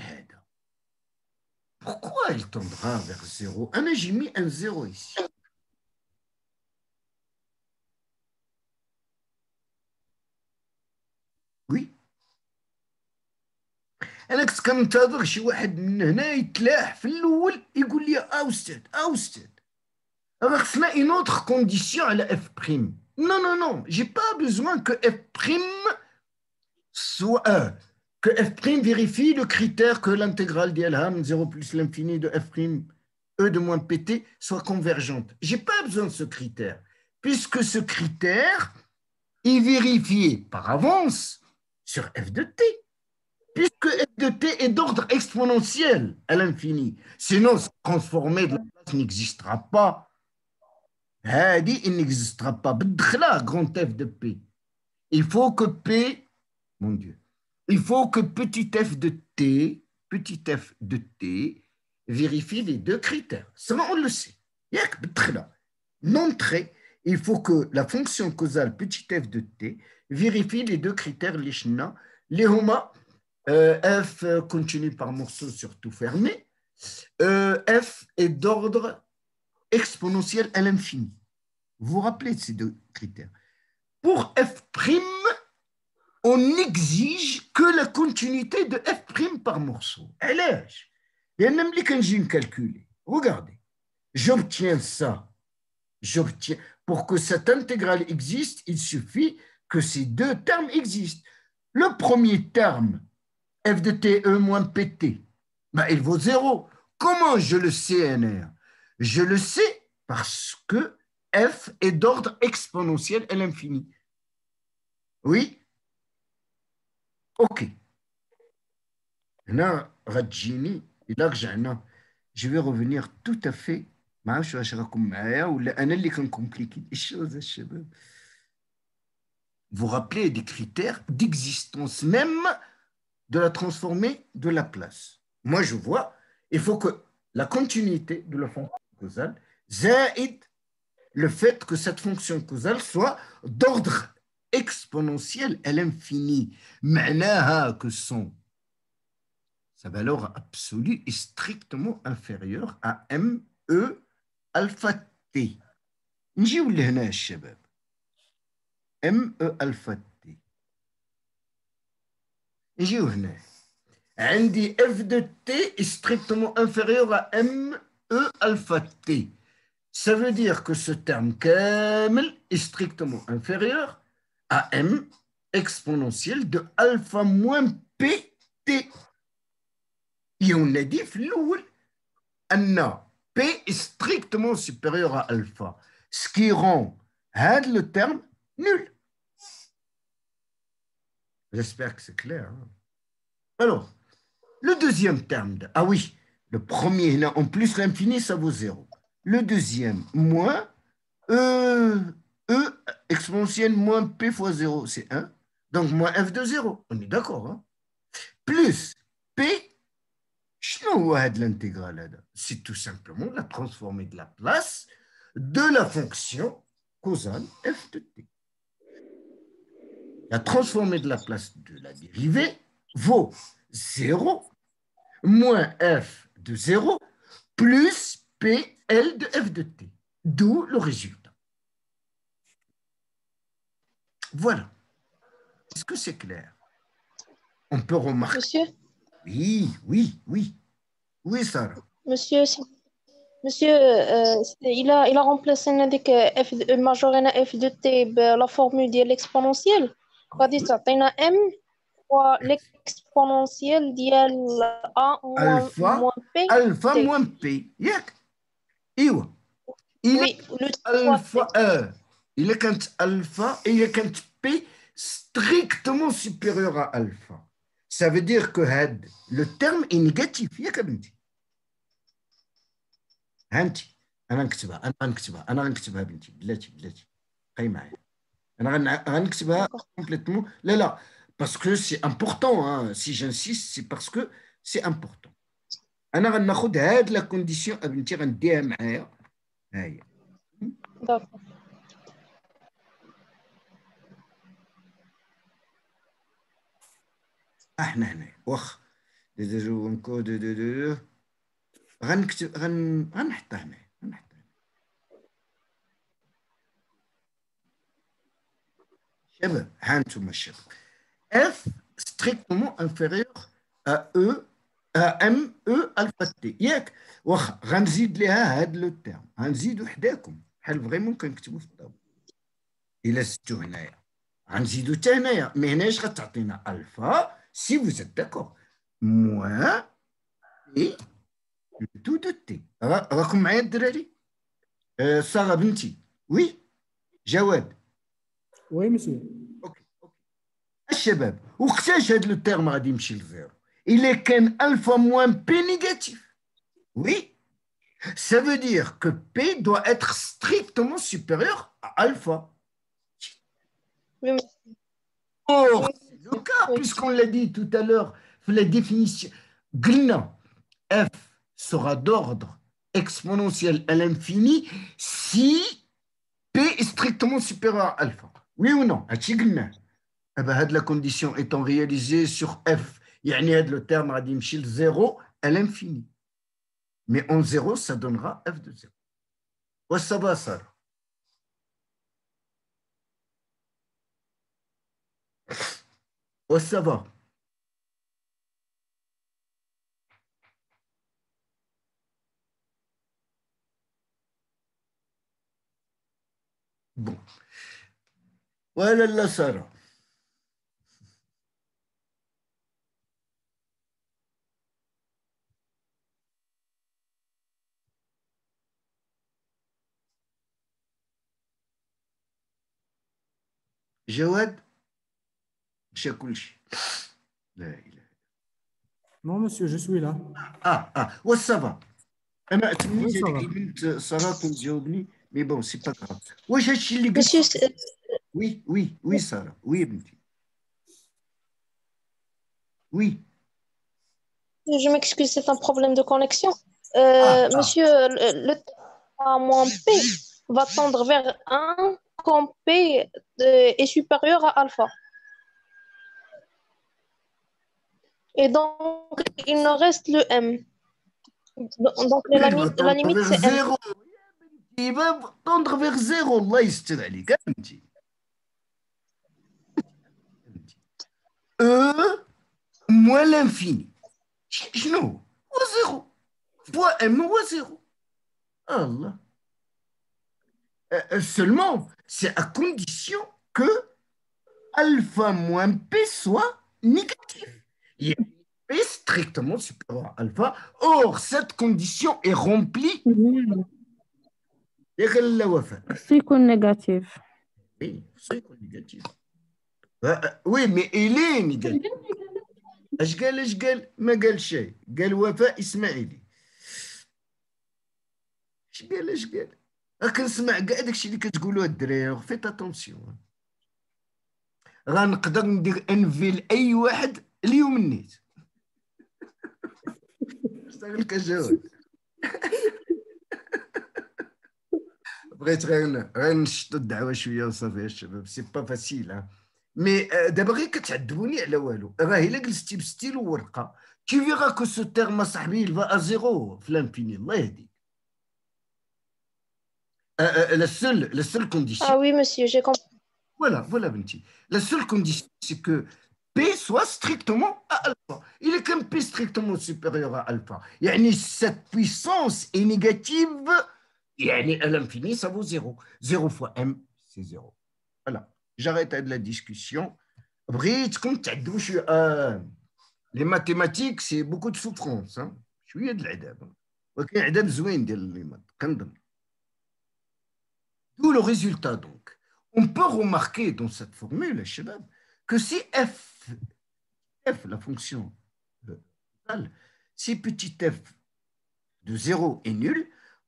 pourquoi il tendra vers 0? J'ai mis un 0 ici. Oui. أنا كنت كنتظر شي واحد من هنا يتلاح في الأول يقول لي أستاذ راه خصنا une autre condition على f'. Non, j'ai pas besoin que f' soit que f' vérifie le critère que l'intégrale d'Elham 0 plus l'infini de f' e de moins pt soit convergente. J'ai pas besoin de ce critère puisque ce critère est vérifié par avance sur f de t. Puisque f de t est d'ordre exponentiel à l'infini. Sinon, ce transformé de la place n'existera pas. Il n'existera pas. Grand f de p. Il faut que p, mon Dieu, il faut que petit f de t vérifie les deux critères. Ça, on le sait. L'entrée, il faut que la fonction causale petit f de t vérifie les deux critères, les homa, f continue par morceau sur tout fermé, f est d'ordre exponentiel à l'infini. Vous vous rappelez de ces deux critères. Pour f', on n'exige que la continuité de f' par morceau. علاش؟ لأن ملي كنجي نكالكولي regardez, j'obtiens ça. Pour que cette intégrale existe, il suffit que ces deux termes existent. Le premier terme, f de te moins pt, ben, il vaut 0. Comment je le sais, NR? Je le sais parce que f est d'ordre exponentiel à l'infini. Oui? OK. Là, Radjini, et là que je vais revenir tout à fait. Je vais compliquer les choses. Vous vous rappelez des critères d'existence même de la transformée de Laplace. Moi, je vois, il faut que la continuité de la fonction causale, zaïd, le fait que cette fonction causale soit d'ordre exponentiel à l'infini. معناها que sa valeur absolue est strictement inférieure à ME alpha T. نجيو لهنا الشباب. ME alpha T. نجيو هنا. عندي F de T est strictement inférieur à ME alpha T. Ça veut dire que ce terme كامل est strictement inférieur à M exponentielle de alpha moins PT. Et on a dit أن P est strictement supérieur à alpha, ce qui rend le terme nul. J'espère que c'est clair. Hein? Alors, le deuxième terme, ah oui, le premier, en plus l'infini, ça vaut 0. Le deuxième, moins E exponentielle moins P fois 0, c'est 1. Donc, moins F de 0. On est d'accord. Hein? Plus P, l'intégrale, c'est tout simplement la transformée de Laplace de la fonction causale F de T. La transformée de Laplace de la dérivée vaut 0 moins F de 0 plus PL de F de T. D'où le résultat. Voilà. Est-ce que c'est clair? On peut remarquer. Monsieur? Oui, Sarah. Monsieur, il a remplacé F de, majoré F de T la formule de l'exponentielle. غادي تعطينا M fois l'exponentielle ديال A alpha moins P. ياك؟ ايوه. Oui, alpha il est quand alpha et il est quand P strictement supérieur à alpha. Ça veut dire que le terme est négatif. ياك يا بنتي؟ هانتي انا غنكتبها بنتي بلاتي بقاي معايا. أنا غنكتبها complètement. لا parce que c'est important. Hein. Si j'insiste, c'est parce que c'est important. أنا غناخد هاد لا كونديسيون بنتي غنديها معايا. ها هي. احنا هنا واخ غنكتب غنحطها هنا. شباب ها انتم الشباب F strictement inférieur à E à ME alpha T ياك واخا غنزيد ليها هاد لو تيرم غنزيدو حداكم بحال فريمون كنكتبو في الطابور الا زدتو هنايا غنزيدو حتى هنايا مي هنايا غتعطينا الفا si vous êtes d'accord moins et le tout de T. راكم معايا الدراري؟ سارة بنتي وي جواد وي مسيو. اوكي الشباب وقتاش هاد لو تيرم غادي يمشي لزيرو؟ إلا كان alpha moins P négatif. Oui, ça veut dire que P doit être strictement supérieur à alpha. Oui. Or, c'est le cas, puisqu'on l'a dit tout à l'heure, la définition, F sera d'ordre exponentiel à l'infini si P est strictement supérieur à alpha. Oui ou non? La condition étant réalisée sur F, le terme a dit 0 à l'infini. Mais en 0, ça donnera F de 0. Ouais, ça va, ça. Oh, ça va. Bon. Voilà la Sarah. جواد مشى كل شيء. لا إله. Non, monsieur, je suis là. والصافا انا تمنيت Oui, ça هذيك va. البنت صراحه تجاوبني مي بون سي با غراف. واش هادشي اللي قلت؟ Monsieur, وي ساره وي بنتي وي. je m'excuse, c'est un problème de connexion. Monsieur, le à moins P va tendre vers 1 quand P est supérieur à alpha. Et donc, il nous reste le M. Donc, la limite, c'est M. زيرو. Il va tendre vers zéro. الله يستر عليك بنتي. moins l'infini. شنو هو زيرو fois M هو زيرو. الله. Seulement, c'est à condition que alpha moins P soit négatif. Il y a P strictement supérieur à alpha. Or, cette condition est remplie. سيكون نيجاتيف. Oui, c'est négatif. Oui, mais il est négatif. اش قال؟ ما قال شيء. قال وفاء اسماعيلي. اش قال؟ كنسمع كاع داكشي اللي كتقولوه الدراري. فيت اتونسيون. غنقدر ندير انفي لاي واحد اليوم النيت. اشتغل كجواد. بغيت غير نشطوا الدعوه شويه وصافي الشباب. سي با فاسيل. مي دابا غير كتعذبوني على والو. راه الا جلستي بستيل وورقه tu verras que ce terme صاحبي il va à zéro في l'infini. الله يهديك. La seule condition. Ah oui, monsieur, j'ai compris. Voilà, Benti. La seule condition, c'est que P soit strictement à alpha. Il est comme P strictement supérieur à alpha. Yani, cette puissance est négative. Yani, à l'infini, ça vaut 0. 0 fois M, c'est 0. Voilà. J'arrête de la discussion. Les mathématiques, c'est beaucoup de souffrance. Je suis de l'adab. D'où le résultat, donc. On peut remarquer dans cette formule, que si f, la fonction totale, si petit f de 0 est nul,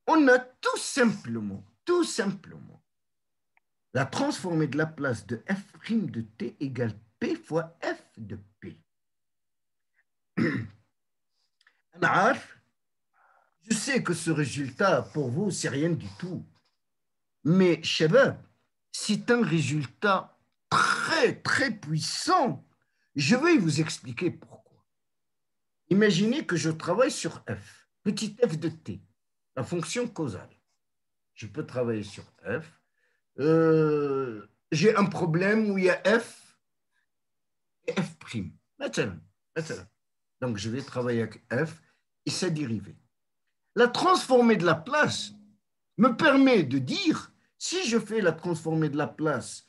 on a tout simplement, la transformée de la place de f' de t égale p fois f de p. Je sais que ce résultat, pour vous, c'est rien du tout. Mais, Shabab, c'est un résultat très, très puissant. Je vais vous expliquer pourquoi. Imaginez que je travaille sur f, petit f de t, la fonction causale. Je peux travailler sur f. J'ai un problème où il y a f et f'. Donc, je vais travailler avec f et sa dérivée. La transformée de la place me permet de dire, si je fais la transformée de la place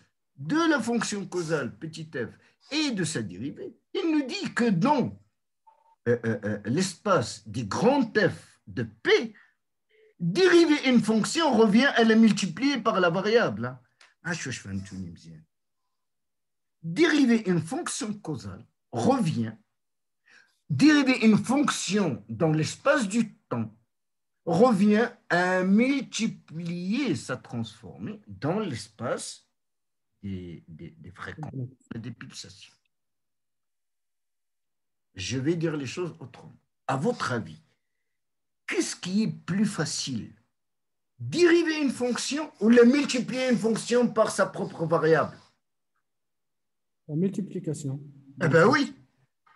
de la fonction causale petit f et de sa dérivée, il nous dit que dans l'espace des grands f de p, dériver une fonction revient à la multiplier par la variable. Dériver une fonction causale revient, dériver une fonction dans l'espace du temps revient à multiplier sa transformée dans l'espace des fréquences et des pulsations. Je vais dire les choses autrement. À votre avis, qu'est-ce qui est plus facile? Dériver une fonction ou la multiplier une fonction par sa propre variable? La multiplication. Eh ben oui.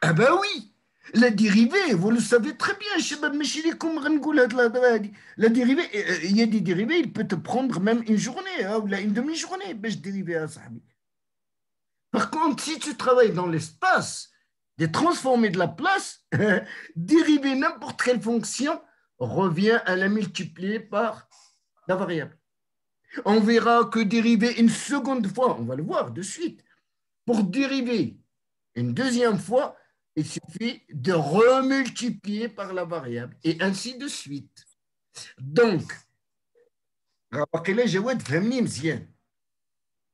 Eh ben oui. La dérivée, vous le savez très bien, la dérivée, il y a des dérivés, il peut te prendre même une journée ou une demi-journée. Par contre, si tu travailles dans l'espace, de transformer de la place, dériver n'importe quelle fonction revient à la multiplier par la variable. On verra que dériver une seconde fois, on va le voir de suite, pour dériver une deuxième fois, il suffit de remultiplier par la variable et ainsi de suite. Donc,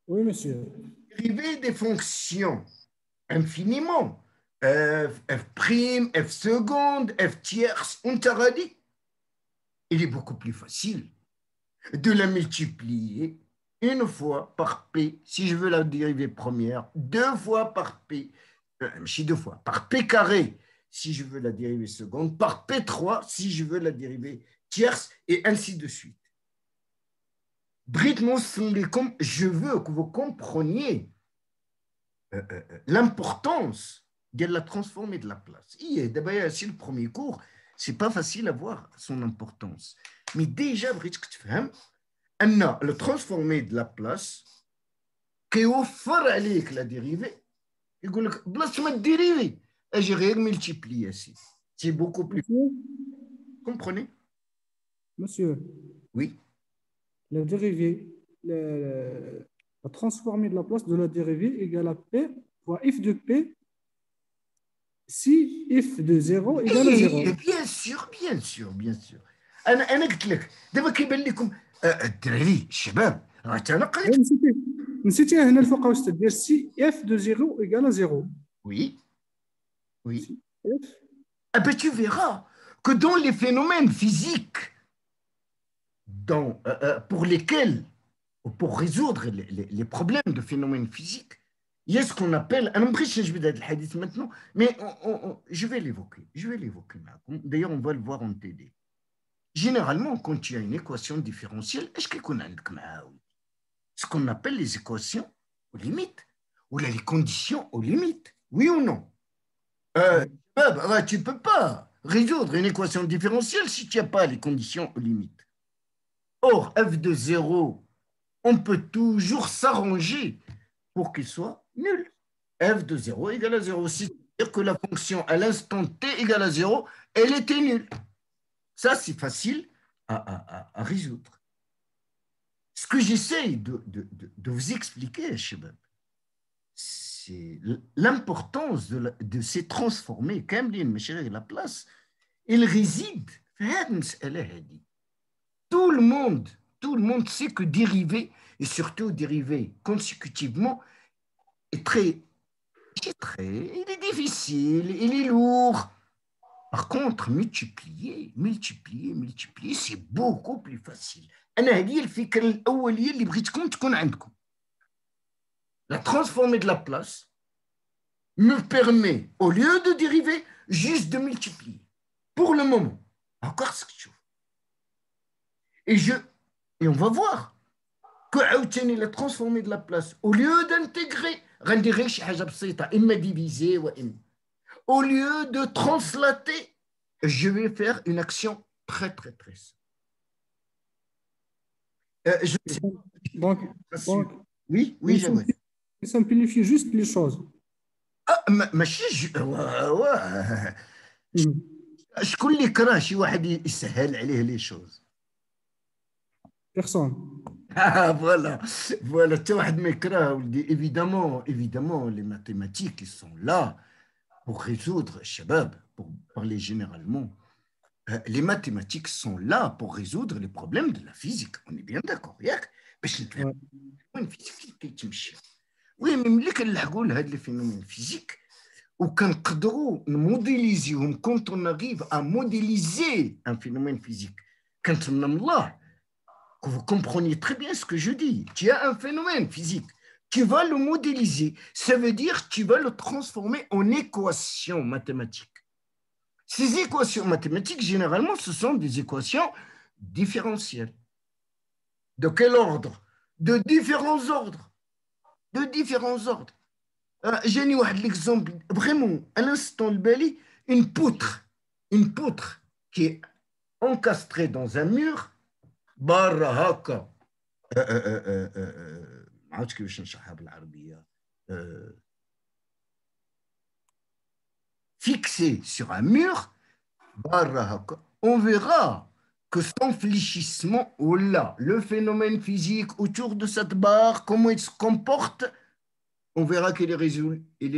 Oui, monsieur. dériver des fonctions infiniment, f prime, f seconde, f tierce, on t'a dit, il est beaucoup plus facile de la multiplier une fois par P, si je veux la dérivée première, deux fois par P, deux fois, par P carré, si je veux la dérivée seconde, par P3, si je veux la dérivée tierce, et ainsi de suite. Je veux que vous compreniez l'importance de la transformer de la place. D'abord, c'est le premier cours, c'est pas facile à voir son importance. Mais déjà, le transformer de la place, qui offre عليك la dérivée, يقول لك بلاص ما dérivée, j'ai rien multiplié ici. C'est beaucoup plus. Comprenez? Monsieur. Oui. La dérivée, la transformée de la place de la dérivée égale à P fois f de P si f de 0 égale à 0. Bien sûr, bien sûr, bien sûr. أنا قلت لك دابا كيبان لكم الدراري الشباب راه انا قريت نسيتي هنا الفوق واش تدير سي اف دو 0 égale à 0. Oui. Oui. Ah ben tu verras que dans les phénomènes physiques pour lesquels, pour résoudre les problèmes de phénomènes physiques, il y a ce qu'on appelle, je vais dire le hadith maintenant, mais je vais l'évoquer. D'ailleurs, on va le voir en TD. Généralement, quand tu as une équation différentielle, est-ce qu'on a ce qu'on appelle les équations aux limites, ou les conditions aux limites, oui ou non? Tu ne peux pas résoudre une équation différentielle si tu n'as pas les conditions aux limites. Or, f de 0, on peut toujours s'arranger pour qu'il soit nul. F de 0 égale à 0. C'est-à-dire que la fonction à l'instant t égale à 0, elle était nulle. Ça, c'est facile à résoudre. Ce que j'essaye de vous expliquer, Chebab, c'est l'importance de ces transformés. La place, il réside. Tout le monde sait que dériver, et surtout dériver consécutivement, il est difficile, il est lourd. Par contre, multiplier, c'est beaucoup plus facile. La transformée de la place me permet, au lieu de dériver, juste de multiplier. Pour le moment. Encore ce que tu veux. Et on va voir que la transformée de la place, au lieu d'intégrer, au lieu de translater, je vais faire une action très, très, très simple. Donc, oui, j'aimerais. Simplifier juste les choses. شكون اللي كره شي واحد يسهل عليه لي شوز؟ Personne. Voilà, tu واحد ما يكره ولدي. Évidemment, les mathématiques, ils sont là pour résoudre, الشباب, pour parler généralement. Les mathématiques sont là pour résoudre les problèmes de la physique. On est bien d'accord, ياك؟ باش نتفهم وين الفيزيك كيتمشي. Oui, mais ملي كنلحقوا لهاد les phénomènes physiques, ou quand on arrive à modéliser un phénomène physique, quand que vous compreniez très bien ce que je dis, tu as un phénomène physique, tu vas le modéliser, ça veut dire que tu vas le transformer en équation mathématique. Ces équations mathématiques, généralement, ce sont des équations différentielles. De quel ordre? De différents ordres. J'ai un exemple vraiment à l'instant le bali, une poutre qui est encastrée dans un mur, barra haka. ما عرفتش كيفاش نشرحها بالعربيه. fixé sur un mur, on verra que son fléchissement, ou là, le phénomène physique autour de cette barre, comment il se comporte, on verra qu'il est résolu, il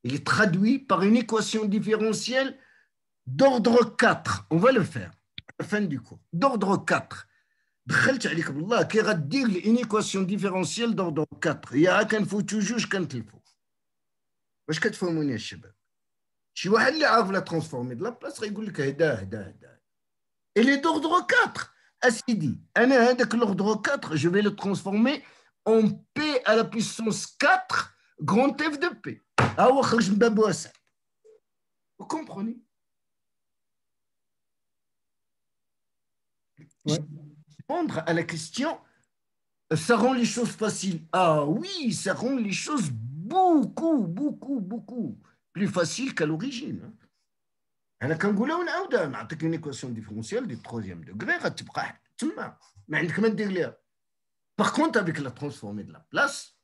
est traduit par une équation différentielle d'ordre 4. On va le faire à la fin du cours. D'ordre 4. دخلت عليك بالله كي غدير لي انيكواسيون ديفيرونسيال دوردر 4 يا كنفوتو جوج كنتلفو واش كتفهموني الشباب شي واحد اللي عارف لا ترانسفورمي د لا بلاص غيقول لك هدا et les d'ordre 4 اسيدي انا هذاك l'ordre 4 je vais le transformer en p à la puissance 4 grand f de p ها هو خرج من باب واسع vous comprenez Ouais. Répondre à la question, ça rend les choses faciles. Ah oui, ça rend les choses beaucoup plus faciles qu'à l'origine. أنا كنقولها ونعاودها نعطيك une équation différentielle du troisième degré غتبقى تما ما عندك ما دير ليها. Par contre, avec la transformée de la place,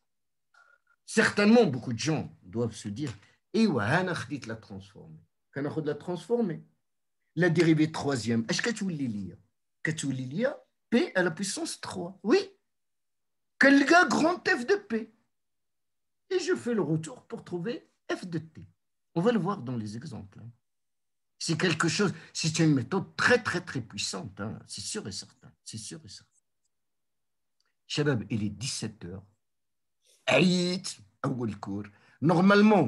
certainement beaucoup de gens doivent se dire ايوا انا خديت la transformée. كناخذ la transformée. La dérivée troisième, اش كتولي ليا؟ كتولي ليا P à la puissance 3. Oui. Quel gars grand F de P. Et je fais le retour pour trouver F de T. On va le voir dans les exemples. C'est quelque chose, c'est une méthode très puissante. Hein. C'est sûr et certain. C'est sûr et certain. Shabab, il est 17h. Aït, awal cours. Normalement,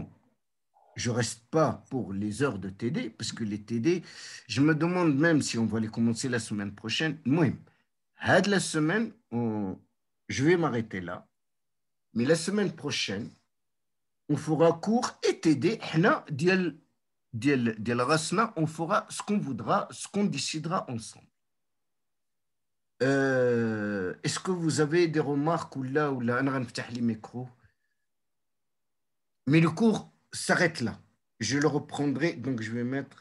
je ne reste pas pour les heures de TD, parce que les TD, je me demande même si on va les commencer la semaine prochaine. Moi, la semaine, je vais m'arrêter là. Mais la semaine prochaine, on fera cours et TD. On fera ce qu'on voudra, ce qu'on décidera ensemble. Est-ce que vous avez des remarques ou là, on va ouvrir les micros? Mais le cours s'arrête là. Je le reprendrai, donc je vais mettre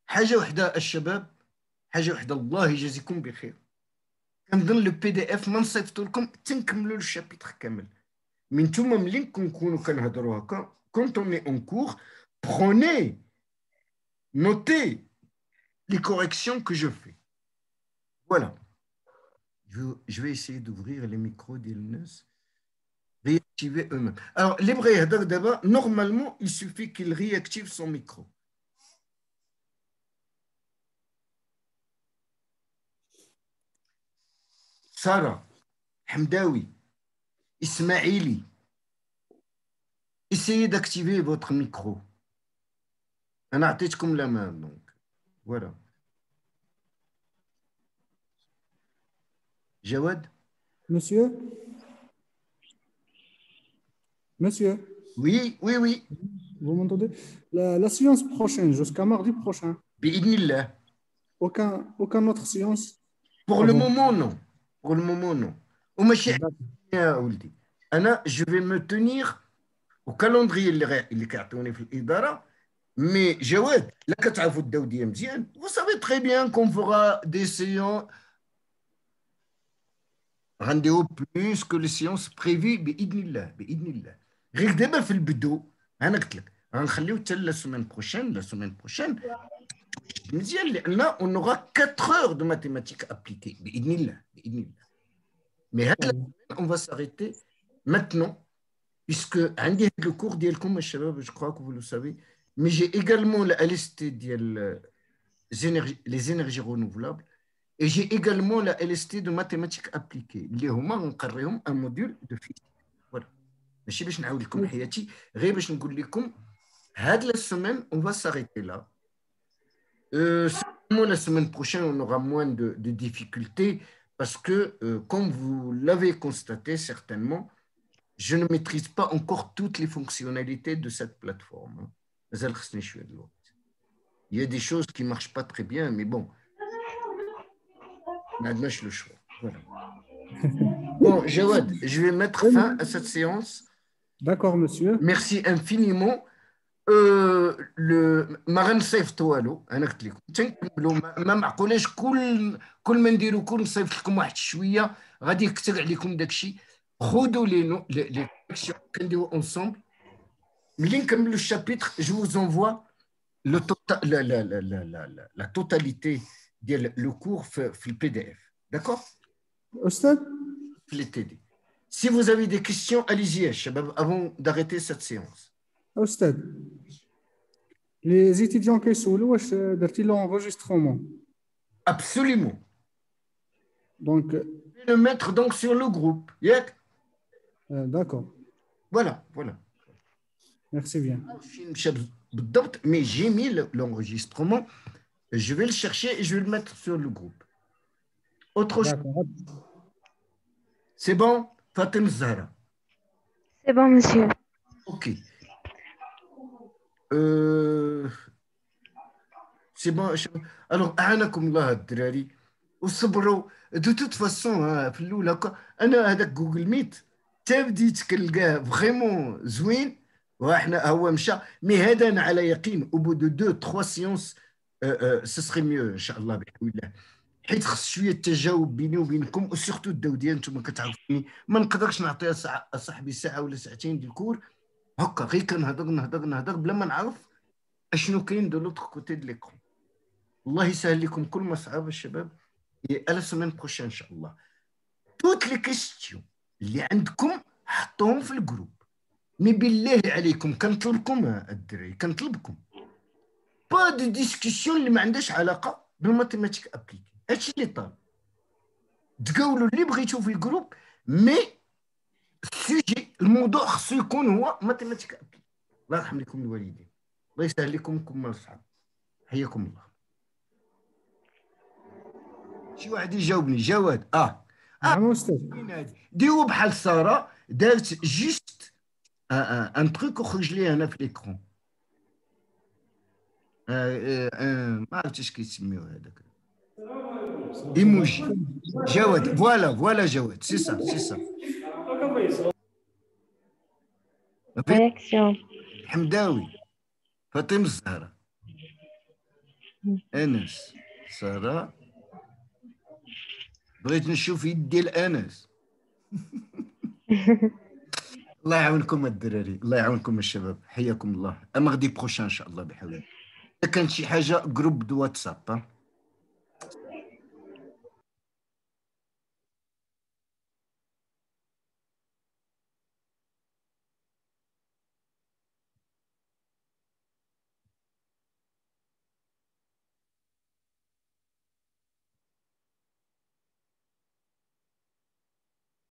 حاجة وحدة الشباب حاجة وحدة الله يجازيكم بخير كنظن لو بي دي اف ما نصيفطو لكم تنكملوا الشابيتر كامل من نتوما ملي كنكونوا كنهضروا هكا quand on est en cours prenez notez les corrections que je fais voilà je vais essayer d'ouvrir les micros ديال الناس réactiver eux-mêmes. Alors, les bréhadar d'abord, normalement, il suffit qu'il réactive son micro. Sarah, Hamdawi, Ismaili, essayez d'activer votre micro. On a comme la main, donc. Voilà. Jawad? Monsieur? Monsieur? Oui. Vous m'entendez? La séance prochaine, jusqu'à mardi prochain. Bi'idnillah. Aucun autre séance? Pour le moment, non. Je vais me tenir au calendrier اللي كيعطوني في الإدارة. Mais Jawad, là كتعرفوا الدودية مزيان. Vous savez très bien qu'on fera des séances rendez-vous plus que les séances prévues بإذن الله. غير دابا في البدو انا قلت لك غنخليو حتى لا سيمين بروشين مزيان لان on aura 4 heures de mathématiques appliquées باذن الله mais هاد on va s'arrêter maintenant puisque عندي هاد le cours ديالكم الشباب je crois que vous le savez mais j'ai également la LST ديال les énergies renouvelables et j'ai également la LST de mathématiques appliquées اللي هما غنقريهم un module de physique. ماشي باش نعاود لكم حياتي غير باش نقول لكم هاد la semaine on va s'arrêter là. La semaine prochaine on aura moins de difficultés parce que comme vous l'avez constaté certainement je ne maîtrise pas encore toutes les fonctionnalités de cette plateforme. Il y a des choses qui ne marchent pas très bien mais bon on a le choix. Voilà. Bon Jawad, je vais mettre fin à cette séance. D'accord, monsieur. Merci infiniment. ما غنصيفطو والو انا قلت لكم تنكملوا ما معقولاش كل ما نديروا كل نصيفط لكم واحد شويه غادي يكثر عليكم داكشي. خذوا les corrections كنديروا ensemble. ملي نكملوا الشابيتر je vous envoie la totalité ديال le cours في le PDF. D'accord? أستاذ في les TD. Si vous avez des questions, allez-y, شباب, avant d'arrêter cette séance. أستاذ les étudiants كيسولوا واش درتي l'enregistrement. Absolument. Donc le mettre donc sur le groupe. ياك؟ D'accord. Voilà, voilà. Merci bien. Mais j'ai mis l'enregistrement. Je vais le chercher et je vais le mettre sur le groupe. Autre chose. C'est bon, Fatem Zahra? C'est bon, monsieur. Ok. C'est bon. Alors, أعانكم الله الدراري وصبروا. De toute façon, في الأولى أنا هذاك جوجل ميت بديت كنلقاه فريمون زوين وحنا هو مشى مي هذا انا على يقين او بو دو 2-3 سيونس سي سري ميو ان شاء الله بحول الله حيت خص شويه التجاوب بيني وبينكم وسورتو الدوديه انتم كتعرفوني ما نقدرش نعطيها صاحبي ساعه ولا ساعتين ديال الكور هكا غير كنهضر بلا ما نعرف اشنو كاين دو لوتر كوتي دو ليكرون. الله يسهل لكم كل ما صعب الشباب. على سيمين بروشين ان شاء الله توت لي كيستيون اللي عندكم حطوهم في الجروب. مي بالله عليكم كنطلبكم الدراري كنطلبكم با دو ديسكسيون اللي ما عندهاش علاقه بالماتيماتيك ابليكي. هادشي اللي طالب تقولوا اللي بغيتو في الجروب مي السوجي الموضوع خصو يكون هو ماتيماتيك ابليكي. الله يرحم لكم الوالدين الله يسهل لكم كما الصحاب. حياكم الله. شي واحد يجاوبني. جواد نعم أستاذ. ديروا بحال ساره دارت جوست ان تروك وخرج لي هنا في ليكرون. ما عرفتش كيسميوه هذاك ايموجي. جواد فوالا جواد سي سا Réaction. حمداوي فاطمه الزهراء انس ساره. بغيت نشوف يد ديال انس. الله يعاونكم الدراري الله يعاونكم الشباب. حياكم الله. اما غدي بروشان ان شاء الله بحول الله. كانت شي حاجه جروب دو واتساب